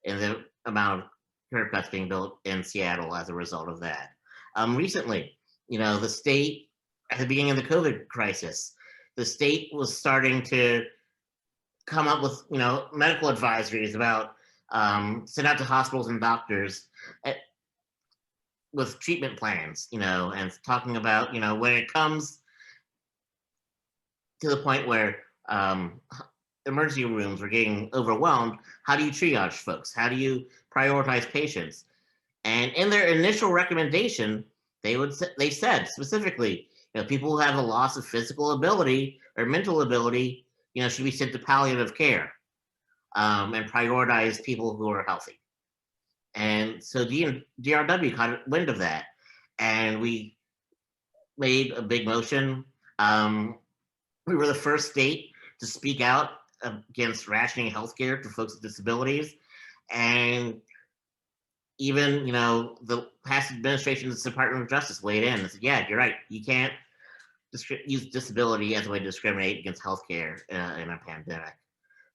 S5: in the amount of curb cuts being built in Seattle as a result of that. Recently, the state, at the beginning of the COVID crisis, the state was starting to come up with, medical advisories about send out to hospitals and doctors with treatment plans, and talking about, when it comes to the point where emergency rooms were getting overwhelmed, how do you triage folks? How do you prioritize patients? And in their initial recommendation, they said specifically, people who have a loss of physical ability or mental ability, should be sent to palliative care, and prioritize people who are healthy. And so DRW caught wind of that, and we made a big motion. We were the first state to speak out against rationing healthcare to folks with disabilities. And even, the past administration of the Department of Justice weighed in and said, yeah, you're right. You can't use disability as a way to discriminate against healthcare in a pandemic.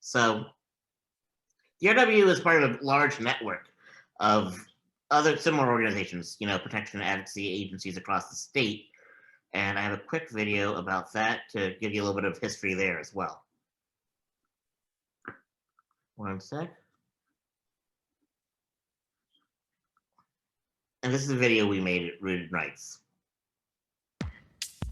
S5: So DRW is part of a large network of other similar organizations, protection and advocacy agencies across the state. And I have a quick video about that to give you a little bit of history there as well. One sec. And this is a video we made at Rooted in Rights.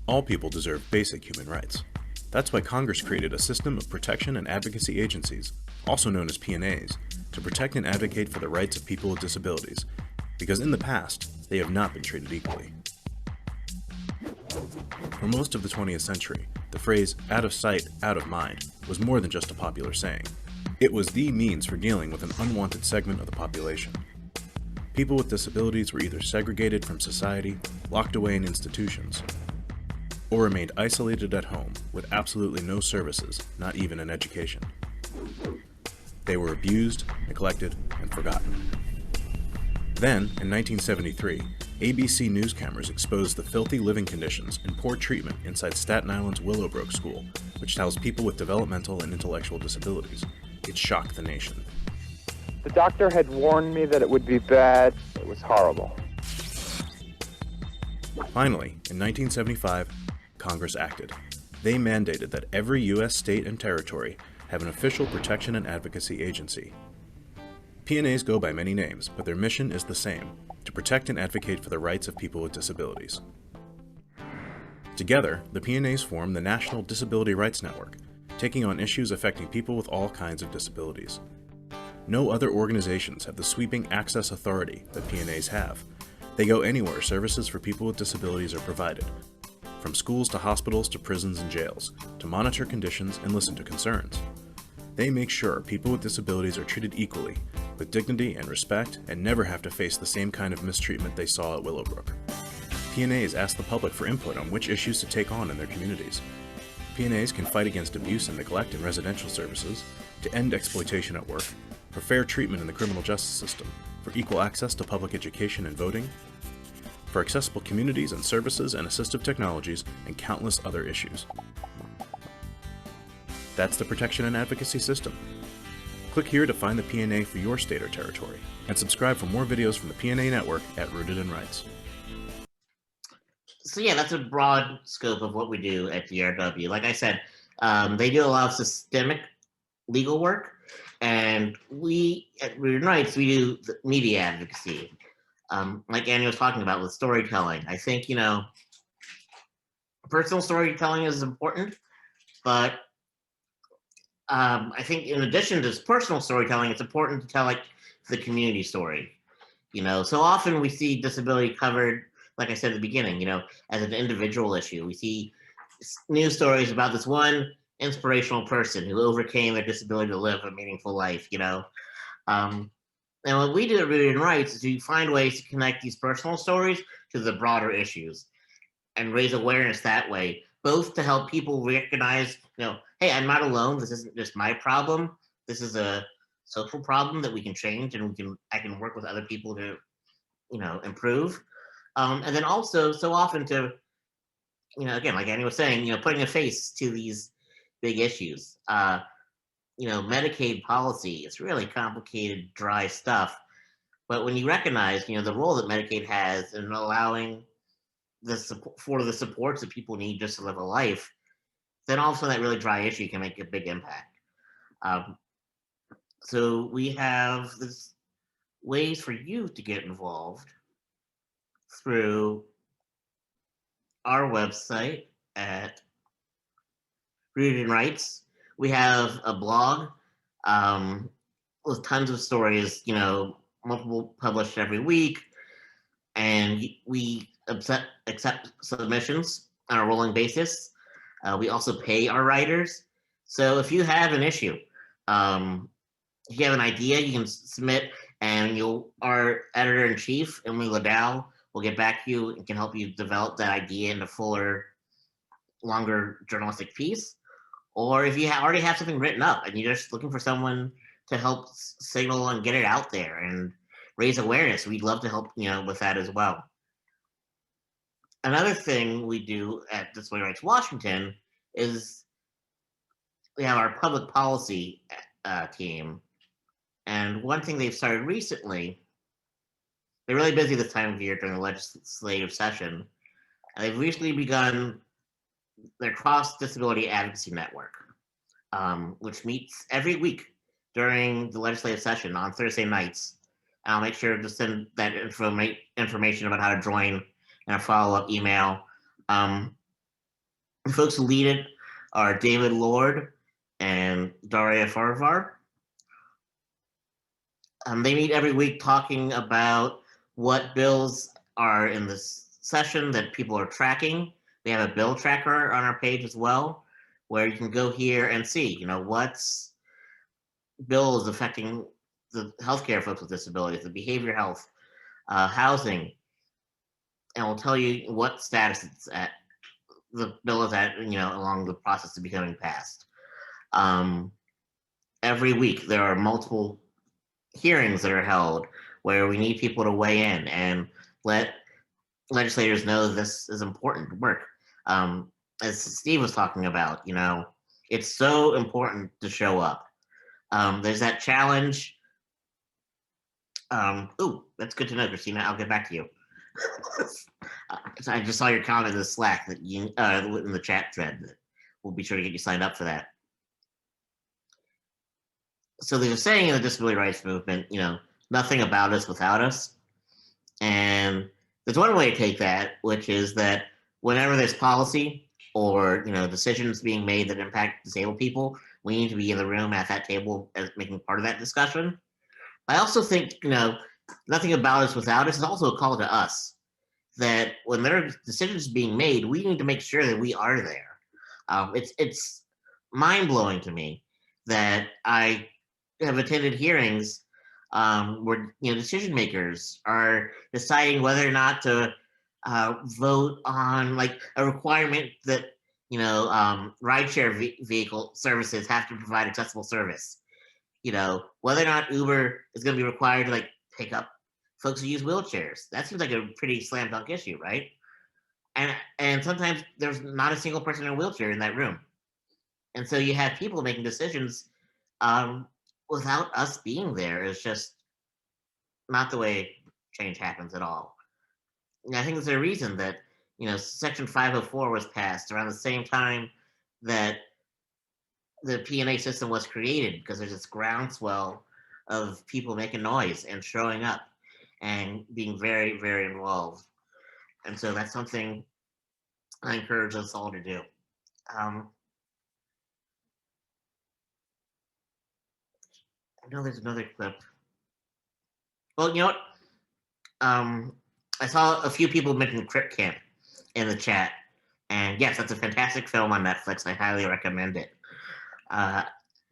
S6: All people deserve basic human rights. That's why Congress created a system of protection and advocacy agencies, also known as P&As, to protect and advocate for the rights of people with disabilities, because in the past, they have not been treated equally. For most of the 20th century, the phrase out of sight, out of mind was more than just a popular saying. It was the means for dealing with an unwanted segment of the population. People with disabilities were either segregated from society, locked away in institutions, or remained isolated at home with absolutely no services, not even an education. They were abused, neglected, and forgotten. Then, in 1973, ABC News cameras exposed the filthy living conditions and poor treatment inside Staten Island's Willowbrook School, which housed people with developmental and intellectual disabilities. It shocked the nation.
S7: The doctor had warned me that it would be bad. It was horrible.
S6: Finally, in 1975, Congress acted. They mandated that every U.S. state and territory have an official protection and advocacy agency. P&As go by many names, but their mission is the same: to protect and advocate for the rights of people with disabilities. Together, the P&As form the National Disability Rights Network, taking on issues affecting people with all kinds of disabilities. No other organizations have the sweeping access authority that P&As have. They go anywhere services for people with disabilities are provided, from schools to hospitals to prisons and jails, to monitor conditions and listen to concerns. They make sure people with disabilities are treated equally, with dignity and respect, and never have to face the same kind of mistreatment they saw at Willowbrook. P&As ask the public for input on which issues to take on in their communities. P&As can fight against abuse and neglect in residential services, to end exploitation at work, for fair treatment in the criminal justice system, for equal access to public education and voting, for accessible communities and services and assistive technologies, and countless other issues. That's the protection and advocacy system. Click here to find the P&A for your state or territory, and subscribe for more videos from the P&A network at Rooted in Rights.
S5: So yeah, that's a broad scope of what we do at DRW. Like I said, they do a lot of systemic legal work, and we at Rooted in Rights, we do the media advocacy. Like Annie was talking about with storytelling. I think, you know, personal storytelling is important, but I think in addition to personal storytelling, it's important to tell like the community story. You know, so often we see disability covered, like I said at the beginning, you know, as an individual issue. We see news stories about this one inspirational person who overcame their disability to live a meaningful life, you know. And what we do at Rooted in Rights is we find ways to connect these personal stories to the broader issues and raise awareness that way, both to help people recognize, you know, hey, I'm not alone. This isn't just my problem. This is a social problem that we can change, and I can work with other people to, you know, improve. And then also, so often to, you know, again, like Annie was saying, you know, putting a face to these big issues. You know, Medicaid policy, it's really complicated, dry stuff. But when you recognize, you know, the role that Medicaid has in allowing the support for the supports that people need just to live a life, then also that really dry issue can make a big impact. So we have this ways for you to get involved through our website at Rooted in Rights. We have a blog with tons of stories, you know, multiple published every week, and we accept submissions on a rolling basis. We also pay our writers. So if you have an issue, if you have an idea, you can submit, and our editor-in-chief, Emily Liddell, will get back to you and can help you develop that idea into fuller, longer journalistic piece. Or if you already have something written up and you're just looking for someone to help signal and get it out there and raise awareness, we'd love to help, you know, with that as well. Another thing we do at Disability Rights Washington is we have our public policy team. And one thing they've started recently, they're really busy this time of year during the legislative session, and they've recently begun their Cross Disability Advocacy Network, which meets every week during the legislative session on Thursday nights. I'll make sure to send that information about how to join in a follow-up email. The folks who lead it are David Lord and Daria Farvar. They meet every week talking about what bills are in this session that people are tracking. They have a bill tracker on our page as well, where you can go here and see, what's bills affecting the healthcare folks with disabilities, the behavior health, housing, and we'll tell you what status it's at. The bill is at, along the process of becoming passed. Every week there are multiple hearings that are held where we need people to weigh in and let legislators know this is important work. As Steve was talking about, it's so important to show up. There's that challenge. That's good to know, Christina. I'll get back to you. I just saw your comment in the Slack that you in the chat thread. That we'll be sure to get you signed up for that. So there's a saying in the disability rights movement, nothing about us without us. And there's one way to take that, which is that whenever there's policy or decisions being made that impact disabled people, we need to be in the room at that table as making part of that discussion. I also think, nothing about us without us is also a call to us, that when there are decisions being made, we need to make sure that we are there. It's mind-blowing to me that I have attended hearings where decision makers are deciding whether or not to vote on like a requirement that rideshare vehicle services have to provide accessible service. Whether or not Uber is going to be required to pick up folks who use wheelchairs. That seems like a pretty slam dunk issue, right? And sometimes there's not a single person in a wheelchair in that room, and so you have people making decisions without us being there. Is just not the way change happens at all. And I think there's a reason that Section 504 was passed around the same time that the P&A system was created, because there's this groundswell of people making noise and showing up and being very, very involved. And so that's something I encourage us all to do. I know there's another clip. Well, you know what? I saw a few people mention Crip Camp in the chat. And yes, that's a fantastic film on Netflix. I highly recommend it.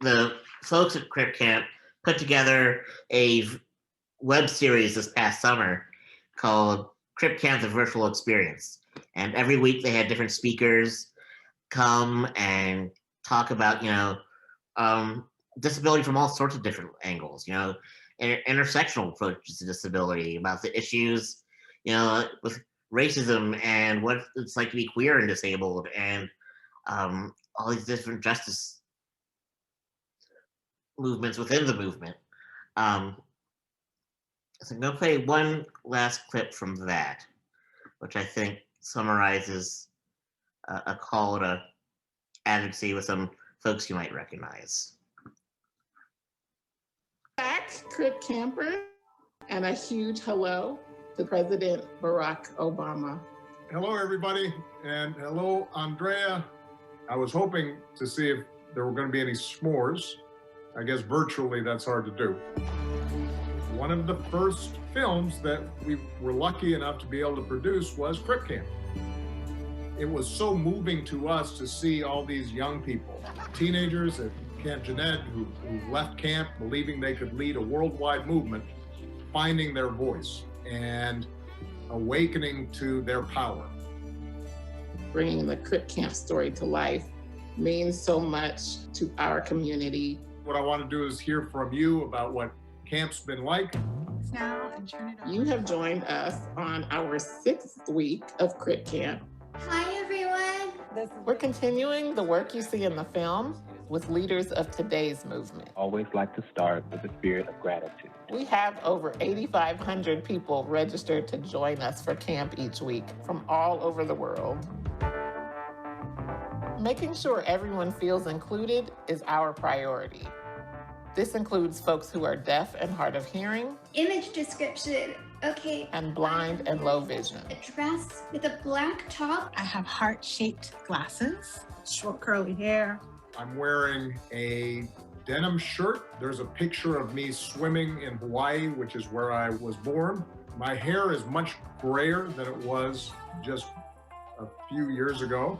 S5: The folks at Crip Camp put together a web series this past summer called Crip Camp: The Virtual Experience. And every week they had different speakers come and talk about, disability from all sorts of different angles, intersectional approaches to disability, about the issues, with racism and what it's like to be queer and disabled, and all these different justice movements within the movement. So I'm going to play one last clip from that, which I think summarizes a call to advocacy with some folks you might recognize.
S8: Back, Crip Camper, and a huge hello to President Barack Obama.
S9: Hello, everybody, and hello, Andrea. I was hoping to see if there were going to be any s'mores. I guess virtually that's hard to do. One of the first films that we were lucky enough to be able to produce was Crip Camp. It was so moving to us to see all these young people, teenagers at Camp Jeanette who left camp believing they could lead a worldwide movement, finding their voice and awakening to their power.
S8: Bringing the Crip Camp story to life means so much to our community.
S9: What I want to do is hear from you about what camp's been like.
S8: You have joined us on our 6th week of Crip Camp.
S10: Hi, everyone.
S8: We're continuing the work you see in the film with leaders of today's movement.
S11: Always like to start with a spirit of gratitude.
S8: We have over 8,500 people registered to join us for camp each week from all over the world. Making sure everyone feels included is our priority. This includes folks who are deaf and hard of hearing,
S10: Image description. Okay.
S8: and blind and low vision.
S10: A dress with a black top.
S12: I have heart-shaped glasses, short curly hair.
S9: I'm wearing a denim shirt. There's a picture of me swimming in Hawaii, which is where I was born. My hair is much grayer than it was just a few years ago.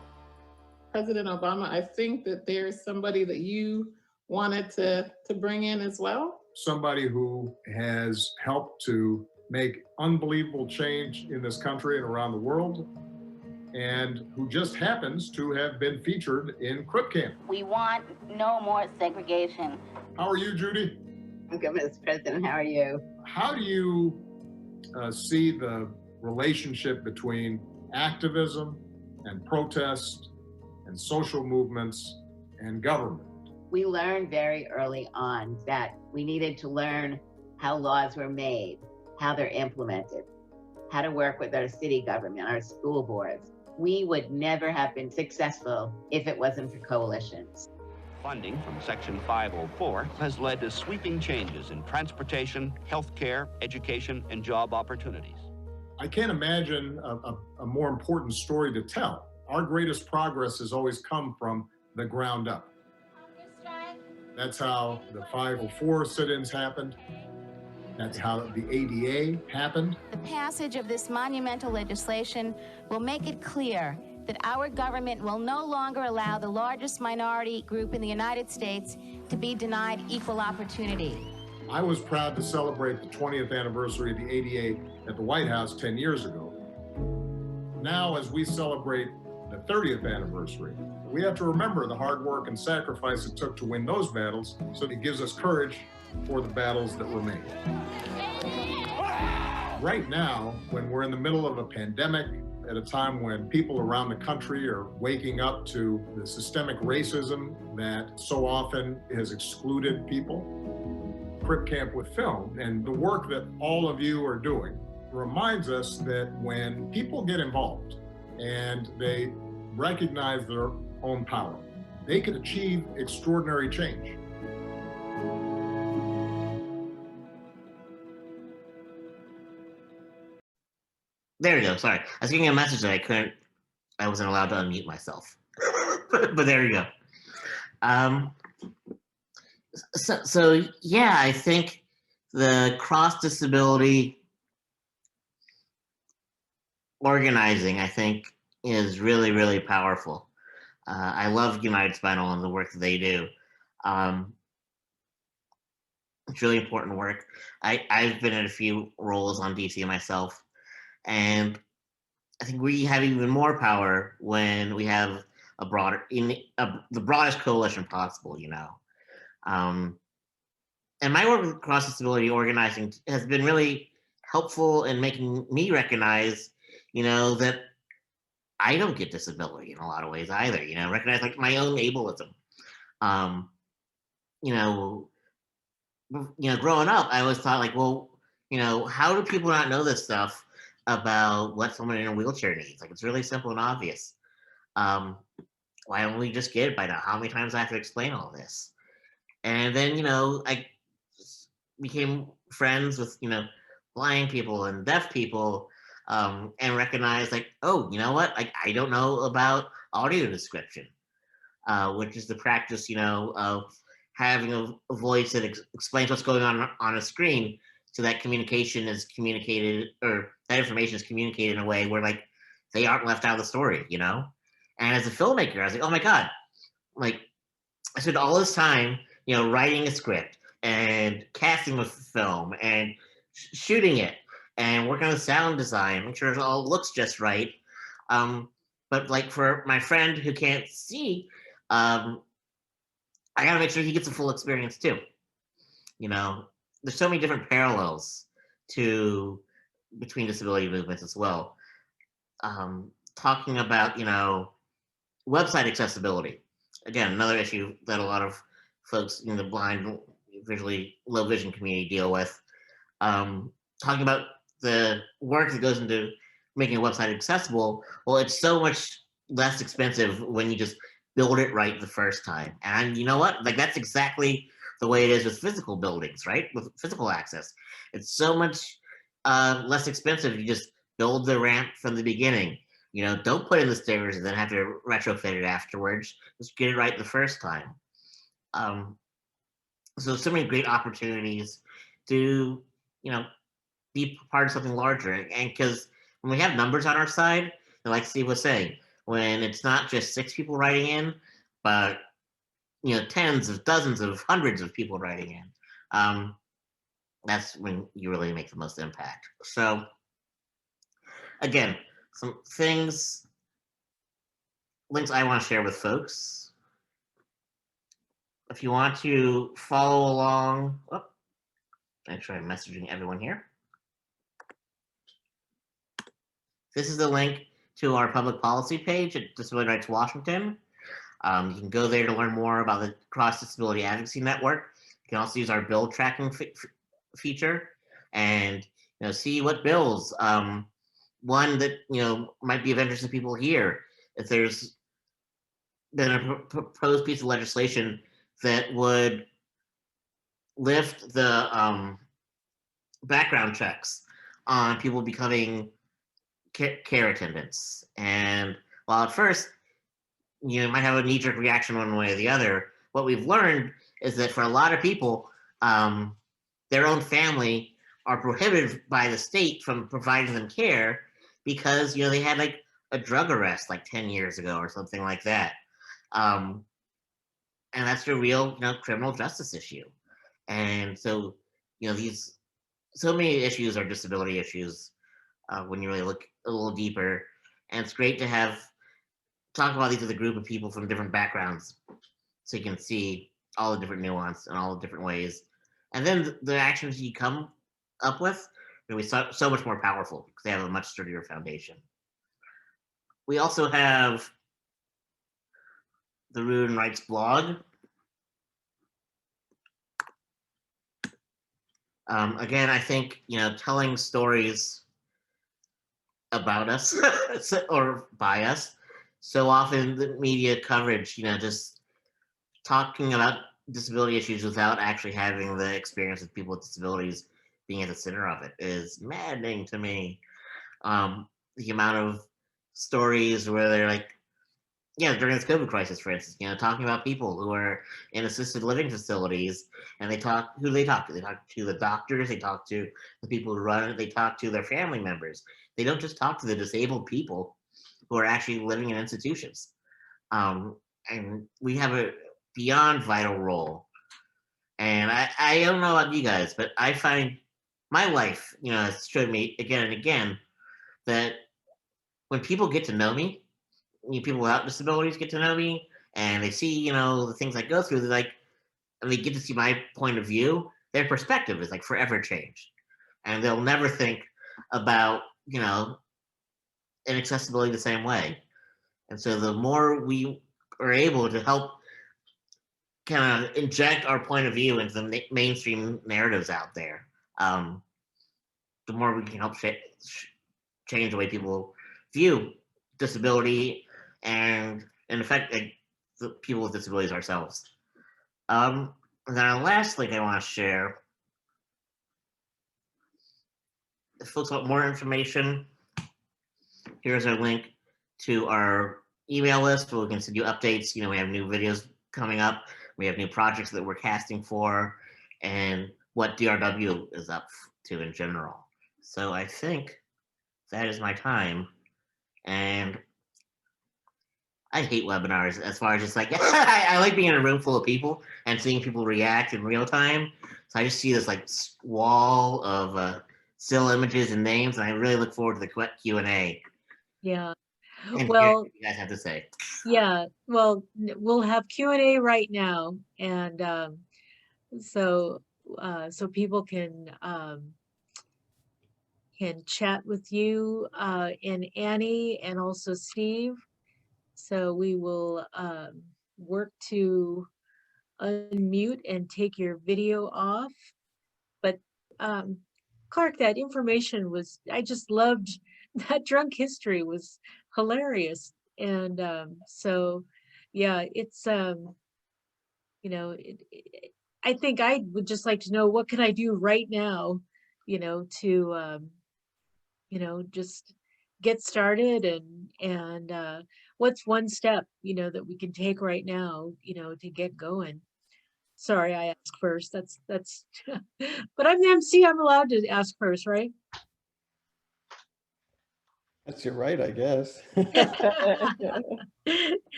S8: President Obama, I think that there's somebody that you wanted to bring in as well.
S9: Somebody who has helped to make unbelievable change in this country and around the world, and who just happens to have been featured in Crip Camp.
S13: We want no more segregation.
S9: How are you, Judy?
S13: I'm good, Mr. President. How are you?
S9: How do you see the relationship between activism and protest and social movements and government?
S13: We learned very early on that we needed to learn how laws were made, how they're implemented, how to work with our city government, our school boards. We would never have been successful if it wasn't for coalitions.
S14: Funding from Section 504 has led to sweeping changes in transportation, healthcare, education, and job opportunities.
S9: I can't imagine a more important story to tell. Our greatest progress has always come from the ground up. That's how the 504 sit-ins happened. That's how the ADA happened.
S15: The passage of this monumental legislation will make it clear that our government will no longer allow the largest minority group in the United States to be denied equal opportunity.
S9: I was proud to celebrate the 20th anniversary of the ADA at the White House 10 years ago. Now, as we celebrate the 30th anniversary, we have to remember the hard work and sacrifice it took to win those battles, so it gives us courage for the battles that remain. Right now, when we're in the middle of a pandemic, at a time when people around the country are waking up to the systemic racism that so often has excluded people, Crip Camp with Film and the work that all of you are doing reminds us that when people get involved and they recognize their own power, they can achieve extraordinary change.
S5: There we go. Sorry, I was getting a message that I wasn't allowed to unmute myself. but there you go. So yeah, I think the cross-disability organizing, I think, is really, really powerful. I love United Spinal and the work that they do. It's really important work. I've been in a few roles on DC myself, and I think we have even more power when we have a broader, the broadest coalition possible, you know. And my work with cross-disability organizing has been really helpful in making me recognize, you know, that I don't get disability in a lot of ways either, you know, recognize like my own ableism. You know, growing up, I always thought like, well, you know, how do people not know this stuff about what someone in a wheelchair needs? Like, it's really simple and obvious. Why don't we just get it by now? How many times I have to explain all this? And then, you know, I became friends with, you know, blind people and deaf people, and recognized like, oh, you know what? Like, I don't know about audio description, which is the practice, you know, of having a voice that explains what's going on a screen, so that communication is communicated, or that information is communicated in a way where like they aren't left out of the story, you know? And as a filmmaker, I was like, oh my God, like I spent all this time, you know, writing a script and casting a film and shooting it and working on the sound design, make sure it all looks just right. But like for my friend who can't see, I gotta make sure he gets a full experience too. You know, there's so many different parallels between disability movements as well. Talking about, you know, website accessibility. Again, another issue that a lot of folks in the blind, visually low vision community deal with. Talking about the work that goes into making a website accessible. Well, it's so much less expensive when you just build it right the first time. And you know what? Like, that's exactly the way it is with physical buildings, right? With physical access. It's so much less expensive. You just build the ramp from the beginning. You know, don't put in the stairs and then have to retrofit it afterwards. Just get it right the first time. So many great opportunities to, you know, be part of something larger. And because when we have numbers on our side, like Steve was saying, when it's not just 6 people writing in, but, you know, tens of dozens of hundreds of people writing in, that's when you really make the most impact. So again, some things, links I want to share with folks. If you want to follow along, make sure I'm messaging everyone here. This is the link to our public policy page at Disability Rights Washington. You can go there to learn more about the Cross Disability Advocacy Network. You can also use our bill tracking feature and, you know, see what bills. One that, you know, might be of interest to people here. If there's been a proposed piece of legislation that would lift the background checks on people becoming care attendants. And while at first you might have a knee-jerk reaction one way or the other, what we've learned is that for a lot of people, their own family are prohibited by the state from providing them care because, you know, they had like a drug arrest like 10 years ago or something like that. And that's a real, you know, criminal justice issue. And so, you know, so many issues are disability issues when you really look a little deeper. And it's great to talk about these with a group of people from different backgrounds so you can see all the different nuance and all the different ways. And then the actions you come up with will be so much more powerful because they have a much sturdier foundation. We also have the Rude and Rights blog. Again, I think, you know, telling stories about us or by us, so often the media coverage, you know, just talking about disability issues without actually having the experience with people with disabilities being at the center of it is maddening to me. The amount of stories where they're like, yeah, during this COVID crisis, for instance, you know, talking about people who are in assisted living facilities, and who do they talk to? They talk to the doctors, they talk to the people who run it, they talk to their family members. They don't just talk to the disabled people who are actually living in institutions. And we have a beyond vital role. And I don't know about you guys, but I find my life, you know, has showed me again and again that when people get to know me, people without disabilities get to know me, and they see, you know, the things I go through, they're like, and they get to see my point of view, their perspective is like forever changed. And they'll never think about, you know, inaccessibility the same way. And so the more we are able to help kind of inject our point of view into the mainstream narratives out there, the more we can help change the way people view disability and in effect, like, the people with disabilities ourselves. And then our last link I want to share, if folks want more information, here's our link to our email list where we can send you updates. You know, we have new videos coming up. We have new projects that we're casting for and what DRW is up to in general. So I think that is my time. And I hate webinars as far as just like, I like being in a room full of people and seeing people react in real time. So I just see this like wall of still images and names, and I really look forward to the Q&A.
S2: Yeah.
S5: And
S2: Well,
S5: you guys have to say.
S2: yeah, well, we'll have Q&A right now. And so people can chat with you and Annie and also Steve. So we will work to unmute and take your video off. But Clark, that information was, I just loved that drunk history was hilarious. And so, yeah, it's, you know, I think I would just like to know, what can I do right now, to, just get started, and what's one step, that we can take right now, to get going. Sorry, I asked first. That's, but I'm the MC, I'm allowed to ask first, right?
S4: That's your right, I guess.
S2: I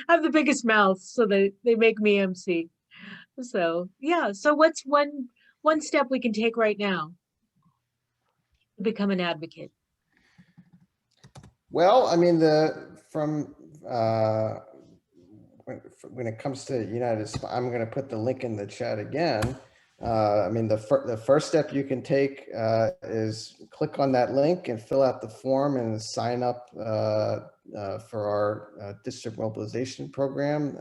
S2: have the biggest mouth, so they make me MC. So yeah, so what's one step we can take right now to become an advocate?
S4: Well, I mean, when it comes to I'm going to put the link in the chat again. I mean, the first step you can take is click on that link and fill out the form and sign up for our district mobilization program.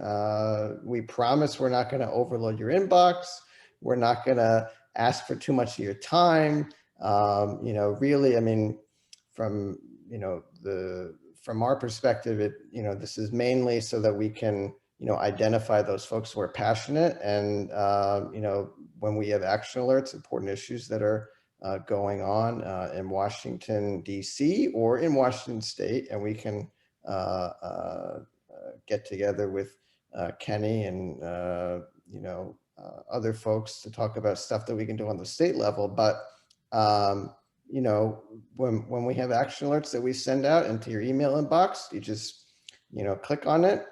S4: We promise we're not going to overload your inbox. We're not going to ask for too much of your time. Really, I mean, from our perspective, this is mainly so that we can identify those folks who are passionate, and when we have action alerts, important issues that are going on in Washington, D.C. or in Washington State, and we can get together with Kenny and other folks to talk about stuff that we can do on the state level. But when we have action alerts that we send out into your email inbox, you just click on it.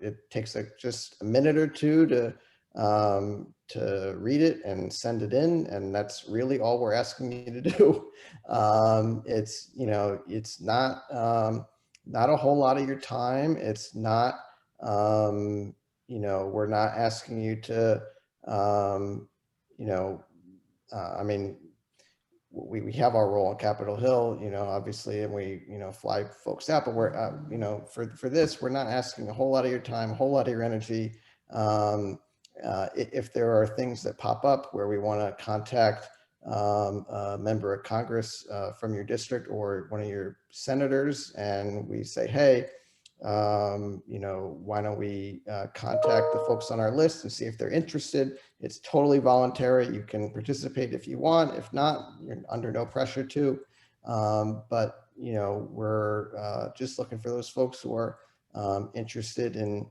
S4: It takes just a minute or two to read it and send it in, and that's really all we're asking you to do. It's not a whole lot of your time. It's not we're not asking you to I mean, we have our role on Capitol Hill, obviously, and we, fly folks out, but we're, for this, we're not asking a whole lot of your time, a whole lot of your energy. If there are things that pop up where we want to contact a member of Congress from your district or one of your senators, and we say, hey, why don't we contact the folks on our list and see if they're interested. It's totally voluntary. You can participate if you want. If not, you're under no pressure to. But we're just looking for those folks who are interested in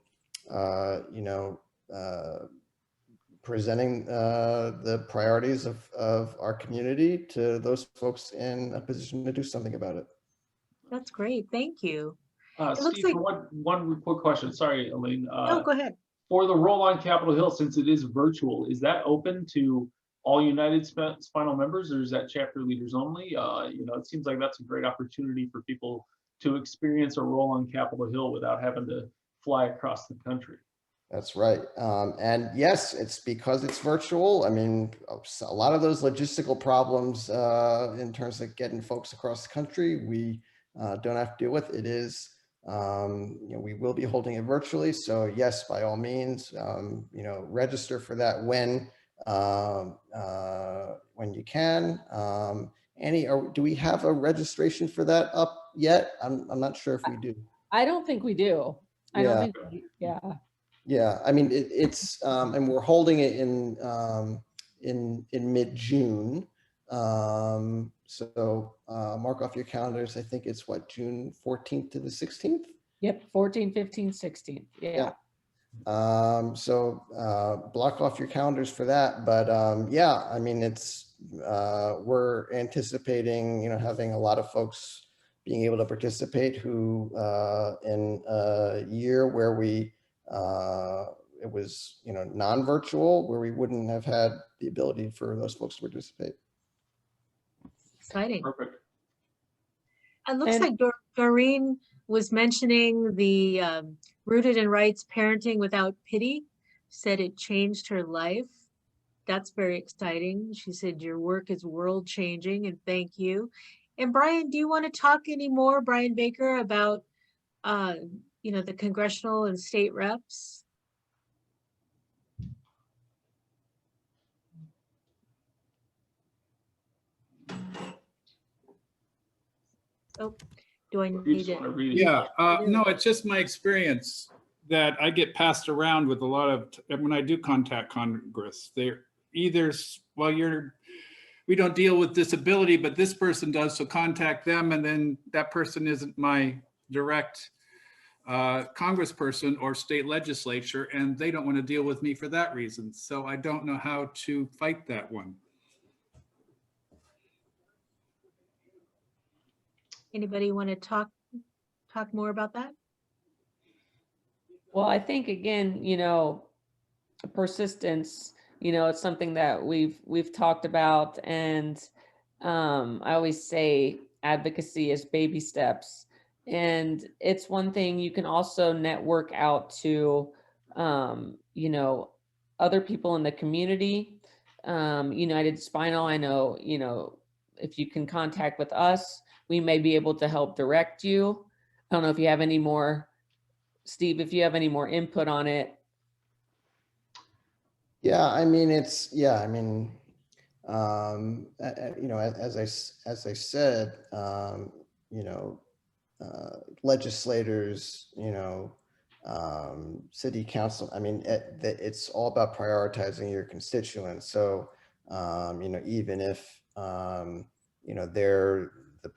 S4: presenting the priorities of our community to those folks in a position to do something about it.
S2: That's great. Thank you. It looks
S1: Steve,
S2: like
S1: one quick question. Sorry, Elaine.
S2: no, go ahead.
S1: For the roll on Capitol Hill, since it is virtual, is that open to all United Spinal members, or is that chapter leaders only? It seems like that's a great opportunity for people to experience a roll on Capitol Hill without having to fly across the country.
S4: That's right. And yes, it's because it's virtual. I mean, a lot of those logistical problems in terms of getting folks across the country, we don't have to deal with. It is, we will be holding it virtually. So yes, by all means, register for that when you can. Annie, do we have a registration for that up yet? I'm not sure if we do.
S3: I don't think we do. I don't think yeah.
S4: Yeah, I mean, it's and we're holding it in mid-June. So mark off your calendars. I think it's what, June 14th to the 16th?
S3: Yep, 14, 15, 16. Yeah.
S4: So block off your calendars for that. But yeah, I mean, it's we're anticipating, having a lot of folks being able to participate who in a year where we it was, non-virtual, where we wouldn't have had the ability for those folks to participate.
S2: Exciting.
S1: Perfect.
S2: It looks like Doreen was mentioning the Rooted in Rights Parenting Without Pity, said it changed her life. That's very exciting. She said your work is world changing, and thank you. And Brian, do you want to talk any more, Brian Baker, about the congressional and state reps? Oh, do I need to?
S16: Yeah, no, it's just my experience that I get passed around with a lot of, when I do contact Congress, they're either, well, we don't deal with disability, but this person does, so contact them. And then that person isn't my direct congressperson or state legislature, and they don't want to deal with me for that reason. So I don't know how to fight that one.
S2: Anybody want to talk more about that?
S3: Well, I think again, you know, persistence, you know, it's something that we've talked about, and I always say advocacy is baby steps. And it's one thing you can also network out to, you know, other people in the community. United Spinal, I know, you know, if you can contact with us, we may be able to help direct you. I don't know if you have any more, Steve, if you have any more input on it.
S4: Yeah, I mean, you know, as I said, you know, legislators, you know, city council, I mean, it's all about prioritizing your constituents. So, you know, even if, you know, they're the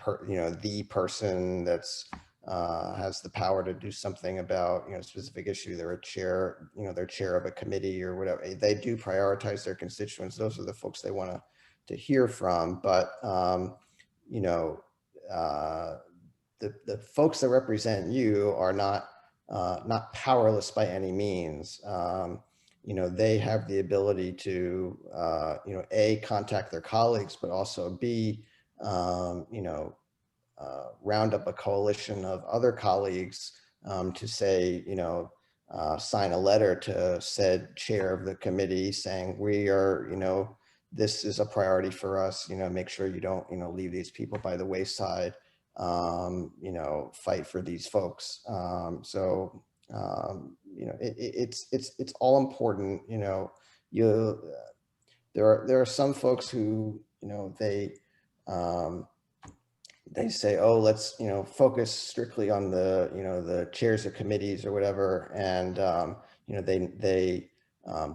S4: person that's has the power to do something about, you know, a specific issue, they're a chair, you know, they're chair of a committee or whatever, they do prioritize their constituents. Those are the folks they want to hear from. But, you know, the folks that represent you are not powerless by any means. You know, they have the ability to, you know, A, contact their colleagues, but also B, you know, round up a coalition of other colleagues to say, you know, sign a letter to said chair of the committee saying, we are, you know, this is a priority for us, you know, make sure you don't, you know, leave these people by the wayside, you know, fight for these folks. So, you know, it's all important, you know, there are some folks who, you know, they say, oh, let's, you know, focus strictly on the, you know, the chairs of committees or whatever. And, you know, they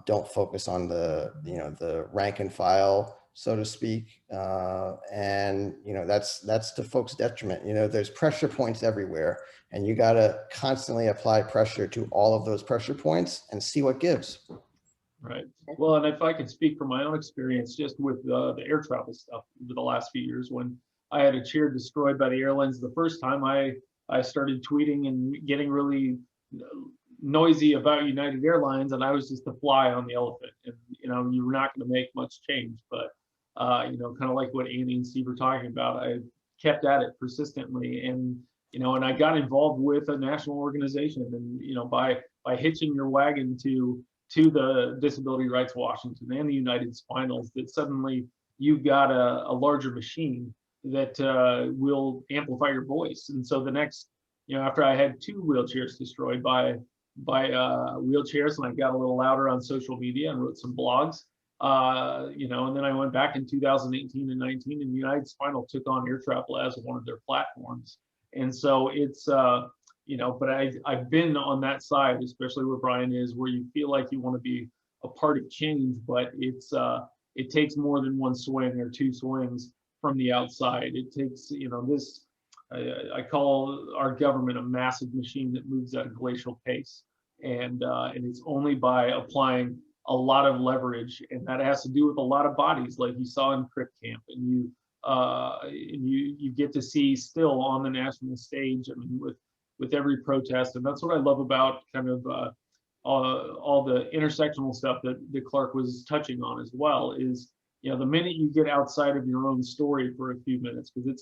S4: don't focus on the, you know, the rank and file, so to speak. And, you know, that's to folks' detriment. You know, there's pressure points everywhere, and you got to constantly apply pressure to all of those pressure points and see what gives.
S1: Right. Well, and if I could speak from my own experience, just with the air travel stuff over the last few years, when I had a chair destroyed by the airlines the first time, I started tweeting and getting really noisy about United Airlines, and I was just a fly on the elephant. And, you know, you're not going to make much change, but, you know, kind of like what Annie and Steve were talking about, I kept at it persistently. And, you know, and I got involved with a national organization, and, you know, by hitching your wagon to the Disability Rights Washington and the United Spinals, that suddenly you've got a larger machine that will amplify your voice. And so the next, you know, after I had 2 wheelchairs destroyed by wheelchairs, and I got a little louder on social media and wrote some blogs, you know, and then I went back in 2018 and 19, and United Spinal took on air travel as one of their platforms. And so it's, you know, but I've been on that side, especially where Brian is, where you feel like you want to be a part of change, but it takes more than 1 swing or 2 swings from the outside. It takes, you know, this, I call our government a massive machine that moves at a glacial pace. And it's only by applying a lot of leverage, and that has to do with a lot of bodies, like you saw in Crip camp, and you get to see still on the national stage, I mean, with every protest. And that's what I love about kind of all the intersectional stuff that Clark was touching on as well, is, you know, the minute you get outside of your own story for a few minutes, because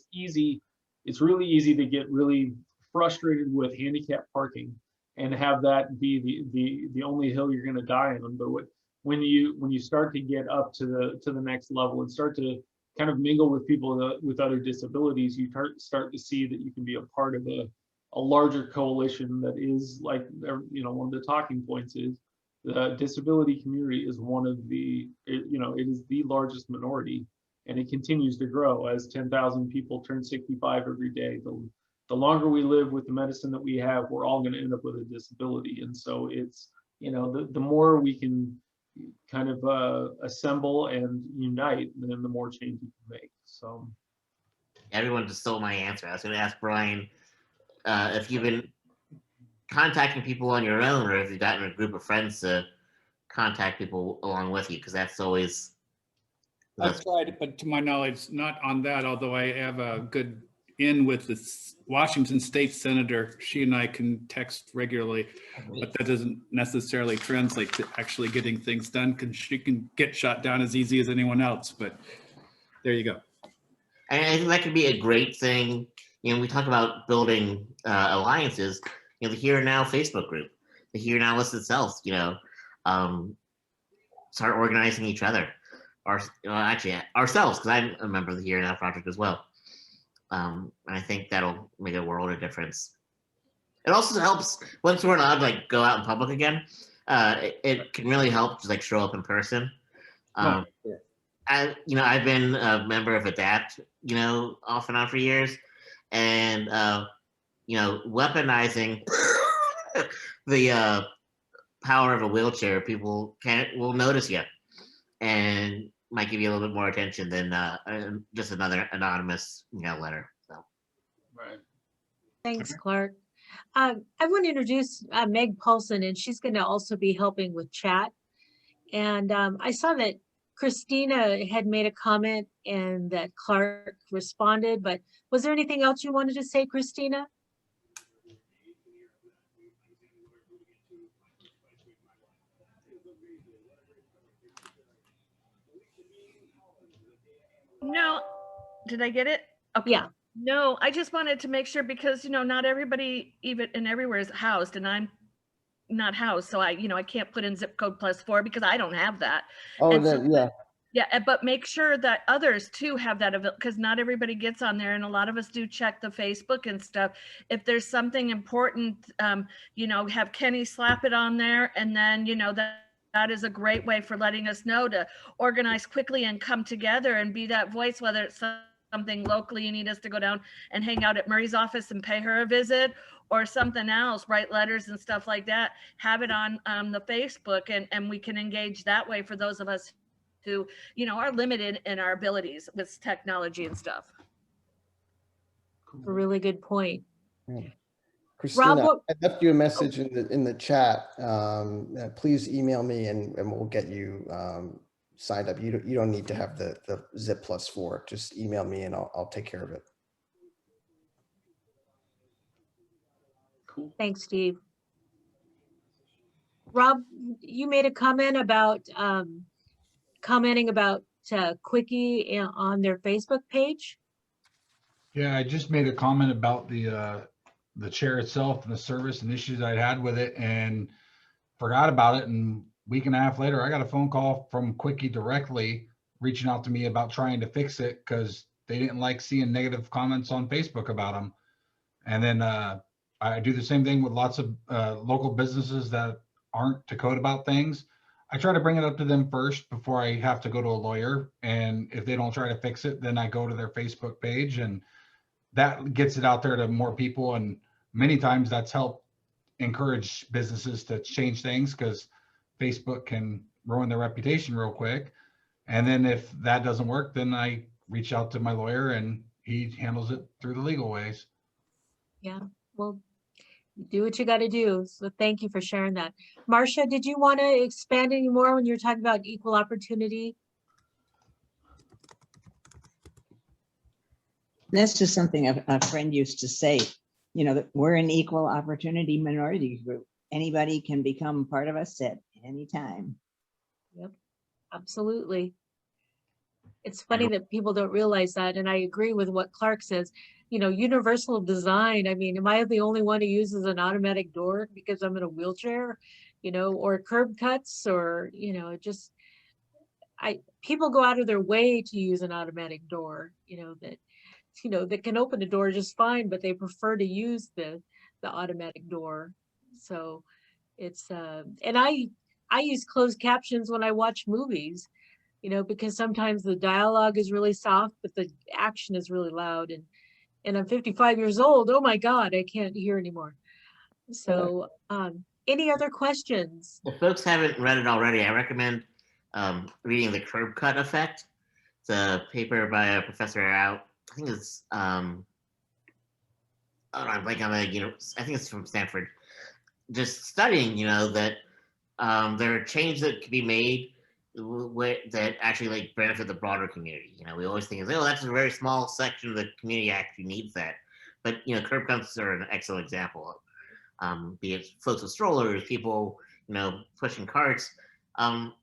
S1: it's really easy to get really frustrated with handicap parking and have that be the only hill you're going to die on. But when you start to get up to the next level and start to kind of mingle with people with other disabilities, you start to see that you can be a part of a larger coalition that is, like, you know, one of the talking points is the disability community is one of the, you know, it is the largest minority, and it continues to grow as 10,000 people turn 65 every day. the longer we live with the medicine that we have, we're all going to end up with a disability. And so it's, you know, the more we can kind of assemble and unite, then the more change we can make. So
S5: everyone just stole my answer. I was going to ask Brian if you've been contacting people on your own, or if you've gotten a group of friends to contact people along with you, because that's always.
S16: I've tried, but to my knowledge, not on that, although I have a good in with the Washington State Senator. She and I can text regularly, but that doesn't necessarily translate to actually getting things done, because she can get shot down as easy as anyone else, but there you go.
S5: And I think that could be a great thing. You know, we talk about building alliances, you know, the Here and Now Facebook group, the Here and Now list itself, you know, start organizing each other. Actually, ourselves, because I'm a member of the Here and Now project as well. And I think that'll make a world of difference. It also helps once we're allowed to like go out in public again. It can really help just like show up in person. I've been a member of ADAPT, you know, off and on for years, and you know, weaponizing the power of a wheelchair, people will notice you and might give you a little bit more attention than just another anonymous, you know, letter. So,
S1: right.
S2: Thanks, Clark. I want to introduce Meg Paulson, and she's going to also be helping with chat. And I saw that Christina had made a comment and that Clark responded, but was there anything else you wanted to say, Christina?
S17: No, did I get it? Okay.
S2: Yeah.
S17: No, I just wanted to make sure, because, you know, not everybody even and everywhere is housed, and I'm not housed. So I can't put in zip code +4 because I don't have that.
S4: Oh,
S17: And
S4: then,
S17: so,
S4: yeah.
S17: yeah, but make sure that others too have that, because not everybody gets on there, and a lot of us do check the Facebook and stuff. If there's something important, you know, have Kenny slap it on there, and then, you know, that is a great way for letting us know to organize quickly and come together and be that voice, whether it's something locally you need us to go down and hang out at Murray's office and pay her a visit, or something else, write letters and stuff like that, have it on the Facebook, and we can engage that way for those of us who, you know, are limited in our abilities with technology and stuff.
S2: A really good point.
S4: Yeah. Christina,
S2: Rob,
S4: I left you a message in the chat. Please email me and we'll get you signed up. You don't need to have the zip +4. Just email me and I'll take care of it.
S1: Cool.
S2: Thanks, Steve. Rob, you made a comment about commenting about Quickie on their Facebook page.
S18: Yeah, I just made a comment about the chair itself and the service and issues I'd had with it, and forgot about it. And a week and a half later, I got a phone call from Quickie directly reaching out to me about trying to fix it because they didn't like seeing negative comments on Facebook about them. And then I do the same thing with lots of local businesses that aren't to code about things. I try to bring it up to them first before I have to go to a lawyer. And if they don't try to fix it, then I go to their Facebook page, and that gets it out there to more people. And many times that's helped encourage businesses to change things, because Facebook can ruin their reputation real quick. And then if that doesn't work, then I reach out to my lawyer and he handles it through the legal ways.
S2: Yeah, well, do what you got to do. So thank you for sharing that. Marcia, did you want to expand any more when you're talking about equal opportunity?
S19: That's just something a friend used to say, you know, that we're an equal opportunity minority group. Anybody can become part of us at any time.
S2: Yep, absolutely. It's funny that people don't realize that. And I agree with what Clark says. You know, universal design. I mean, am I the only one who uses an automatic door because I'm in a wheelchair, you know, or curb cuts, or, you know, just, people go out of their way to use an automatic door, that can open the door just fine, but they prefer to use the automatic door. So it's, and I use closed captions when I watch movies, you know, because sometimes the dialogue is really soft, but the action is really loud. And, and I'm 55 years old. Oh my God, I can't hear anymore. So, any other questions?
S5: If folks haven't read it already, I recommend reading The Curb Cut Effect. It's a paper by a professor out, I think it's, I'm blanking on the, I think it's from Stanford, just studying, that there are changes that can be made that actually like benefit the broader community. We always think, oh, that's a very small section of the community actually needs that. But, curb cuts are an excellent example. Be it folks with strollers, people, pushing carts. And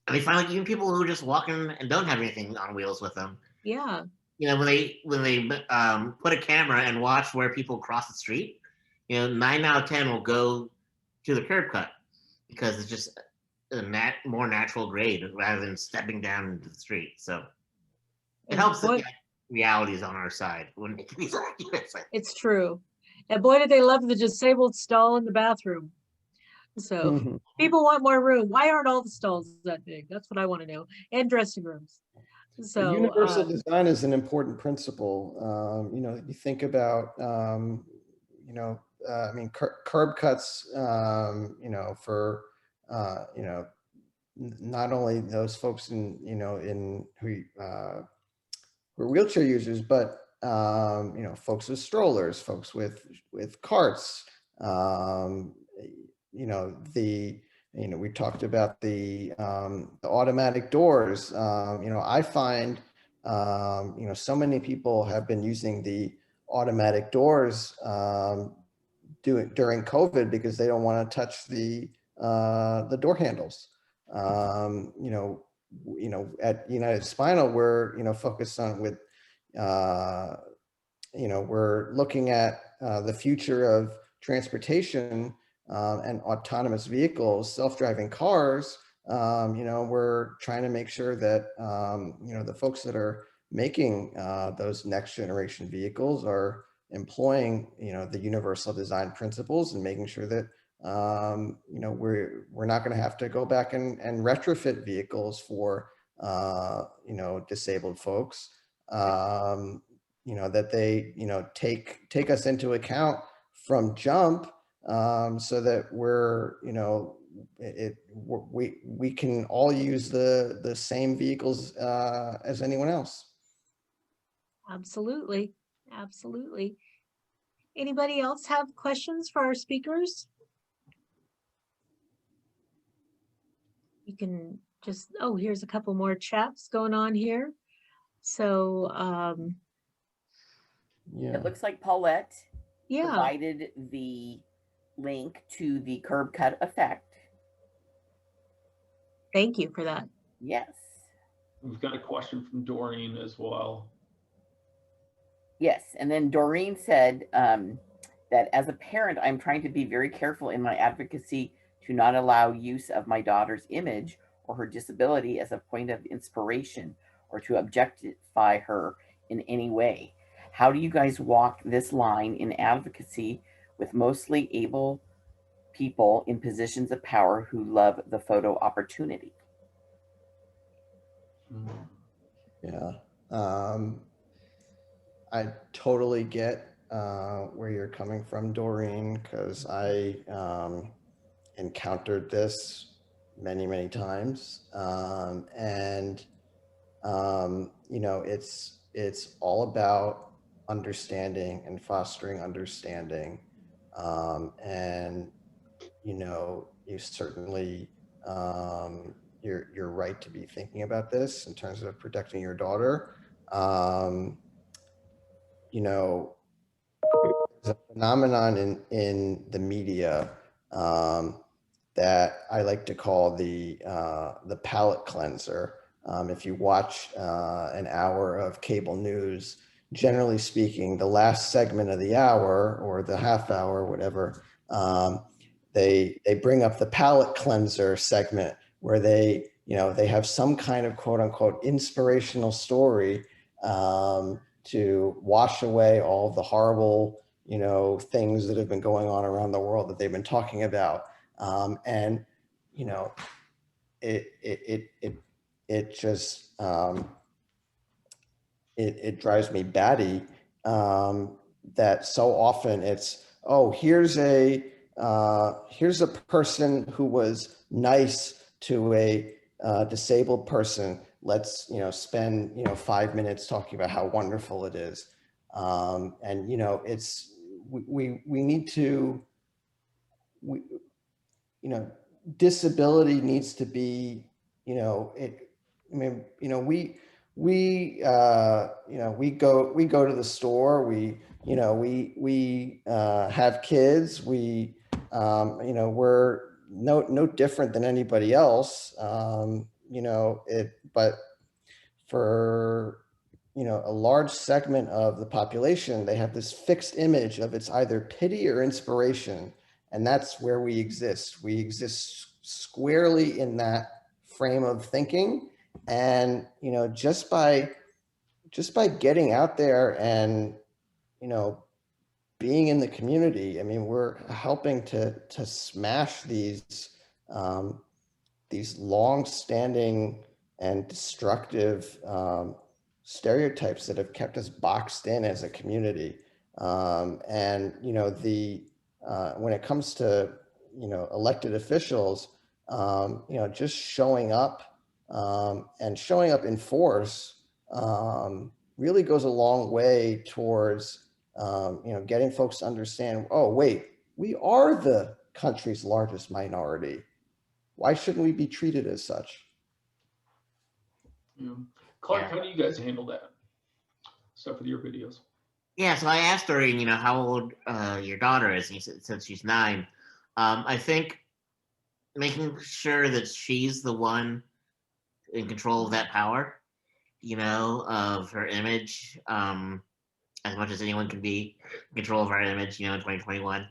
S5: they find like even people who are just walking and don't have anything on wheels with them.
S2: Yeah.
S5: When they put a camera and watch where people cross the street, 9 out of 10 will go to the curb cut because it's just a more natural grade rather than stepping down into the street. So it helps that reality is on our side. Wouldn't make these arguments.
S2: It's true. And boy, did they love the disabled stall in the bathroom. So people want more room. Why aren't all the stalls that big? That's what I want to know. And dressing rooms. So
S4: universal design is an important principle. You think about, curb cuts, for, not only those folks who are wheelchair users, but folks with strollers, folks with carts. We talked about the automatic doors. I find so many people have been using the automatic doors during COVID because they don't want to touch the door handles. At United Spinal, we're focused on we're looking at the future of transportation and autonomous vehicles, self-driving cars. We're trying to make sure that the folks that are making those next generation vehicles are employing the universal design principles and making sure that we're not going to have to go back and retrofit vehicles for disabled folks. That they take us into account from jump, so that we can all use the same vehicles as anyone else.
S2: absolutely. Absolutely. Anybody else have questions for our speakers? You can just, here's a couple more chats going on here. So,
S20: It looks like Paulette
S2: yeah,
S20: provided the link to the curb cut effect.
S2: Thank you for that.
S20: Yes.
S1: We've got a question from Doreen as well.
S20: Yes. And then Doreen said that as a parent, I'm trying to be very careful in my advocacy to not allow use of my daughter's image or her disability as a point of inspiration or to objectify her in any way. How do you guys walk this line in advocacy with mostly able people in positions of power who love the photo opportunity?
S4: Yeah, I totally get where you're coming from, Doreen, because I encountered this many times, and it's all about understanding and fostering understanding, and you certainly you're right to be thinking about this in terms of protecting your daughter. There's a phenomenon in the media that I like to call the palate cleanser. If you watch an hour of cable news, generally speaking, the last segment of the hour or the half hour, whatever, they bring up the palate cleanser segment where they have some kind of quote unquote inspirational story to wash away all the horrible things that have been going on around the world that they've been talking about. And it just it drives me batty that so often it's, oh, here's a person who was nice to a disabled person. Let's, spend, 5 minutes talking about how wonderful it is. And, it's, we need to, disability needs to be, we go to the store, we have kids, we're no different than anybody else. But for, a large segment of the population, they have this fixed image of it's either pity or inspiration. And that's where we exist. We exist squarely in that frame of thinking. And, just by getting out there and, being in the community, I mean, we're helping to smash these long-standing and destructive stereotypes that have kept us boxed in as a community. And, when it comes to, elected officials, just showing up and showing up in force really goes a long way towards, getting folks to understand, oh, wait, we are the country's largest minority. Why shouldn't we be treated as such?
S1: Clark, how do you guys handle that stuff with your videos?
S5: Yeah, so I asked her, how old your daughter is, and she said she's 9. I think making sure that she's the one in control of that power, of her image, as much as anyone can be in control of our image, in 2021.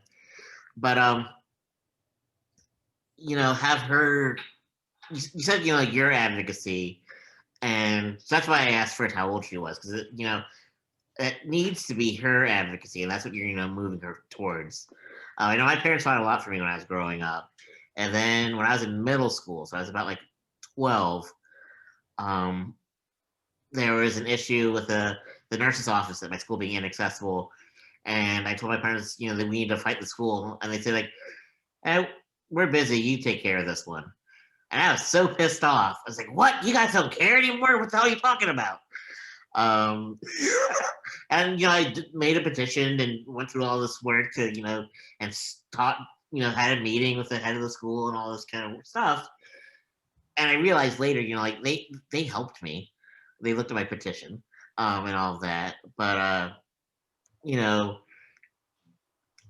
S5: But, have her, you said, your advocacy, and so that's why I asked first how old she was, because, it needs to be her advocacy, and that's what you're, moving her towards. I know my parents fought a lot for me when I was growing up, and then when I was in middle school, so I was about like 12, there was an issue with the nurse's office at my school being inaccessible, and I told my parents, that we need to fight the school, and they said like, we're busy, you take care of this one. And I was so pissed off. I was like, what? You guys don't care anymore? What the hell are you talking about? And, I made a petition and went through all this work to, and taught, had a meeting with the head of the school and all this kind of stuff. And I realized later, like they helped me. They looked at my petition, and all of that. But,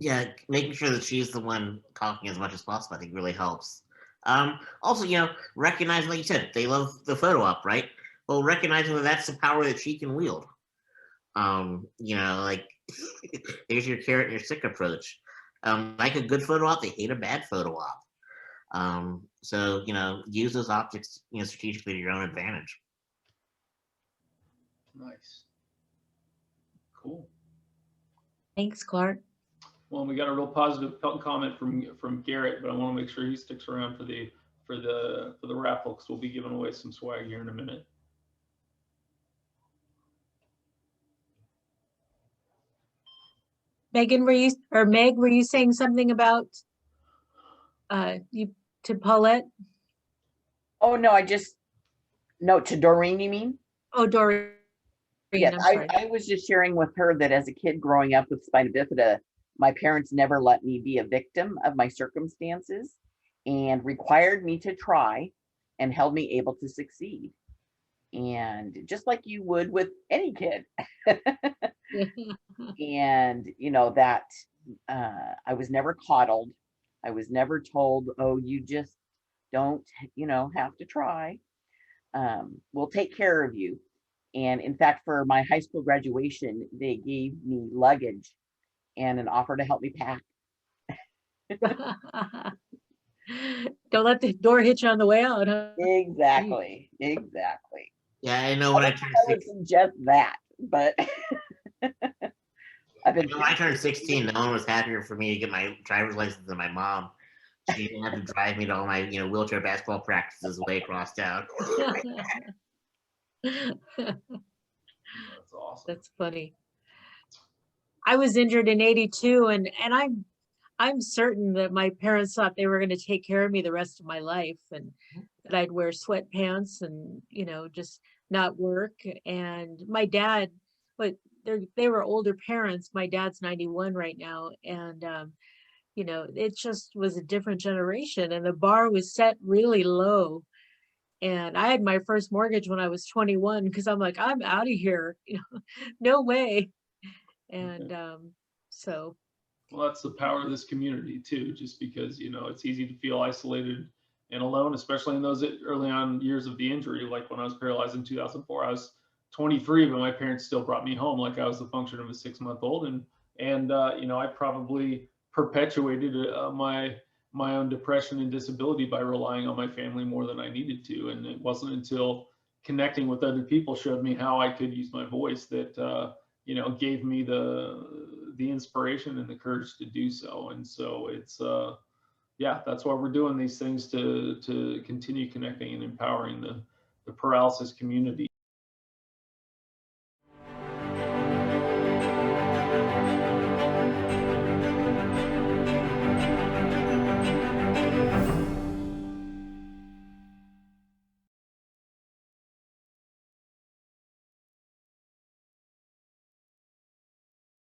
S5: yeah, making sure that she's the one talking as much as possible, I think really helps. Also, recognizing, like you said, they love the photo op, right? Well, recognizing that that's the power that she can wield. Like there's your carrot and your stick approach. Like a good photo op, they hate a bad photo op. So, use those optics, strategically to your own advantage.
S1: Nice. Cool.
S2: Thanks, Clark.
S1: Well, we got a real positive comment from Garrett, but I want to make sure he sticks around for the raffle, because we'll be giving away some swag here in a minute.
S2: Megan, Meg, were you saying something about you to Paulette?
S20: Oh no, to Doreen, you mean?
S2: Oh, Doreen.
S20: Yes, I was just sharing with her that as a kid growing up with spina bifida, my parents never let me be a victim of my circumstances and required me to try and held me able to succeed. And just like you would with any kid. And, that I was never coddled. I was never told, oh, you just don't, have to try. We'll take care of you. And in fact, for my high school graduation, they gave me luggage and an offer to help me pack.
S2: Don't let the door hit you on the way out, huh?
S20: Exactly.
S5: Yeah, I know when I turned 16.
S20: I would suggest that, but
S5: when I turned 16, no one was happier for me to get my driver's license than my mom. She didn't have to drive me to all my, wheelchair basketball practices way across town.
S1: That's awesome.
S2: That's funny. I was injured in '82, and I'm certain that my parents thought they were going to take care of me the rest of my life, and that I'd wear sweatpants and, you know, just not work. And my dad, but they were older parents. My dad's 91 right now, and you know, it just was a different generation, and the bar was set really low. And I had my first mortgage when I was 21 because I'm like, I'm out of here, you know, no way. And so.
S1: Well, that's the power of this community too, just because, you know, it's easy to feel isolated and alone, especially in those early on years of the injury. Like when I was paralyzed in 2004, I was 23, but my parents still brought me home like I was the function of a 6-month-old. And you know, I probably perpetuated my own depression and disability by relying on my family more than I needed to. And it wasn't until connecting with other people showed me how I could use my voice that, you know, gave me the inspiration and the courage to do so. And so it's, yeah, that's why we're doing these things, to continue connecting and empowering the paralysis community.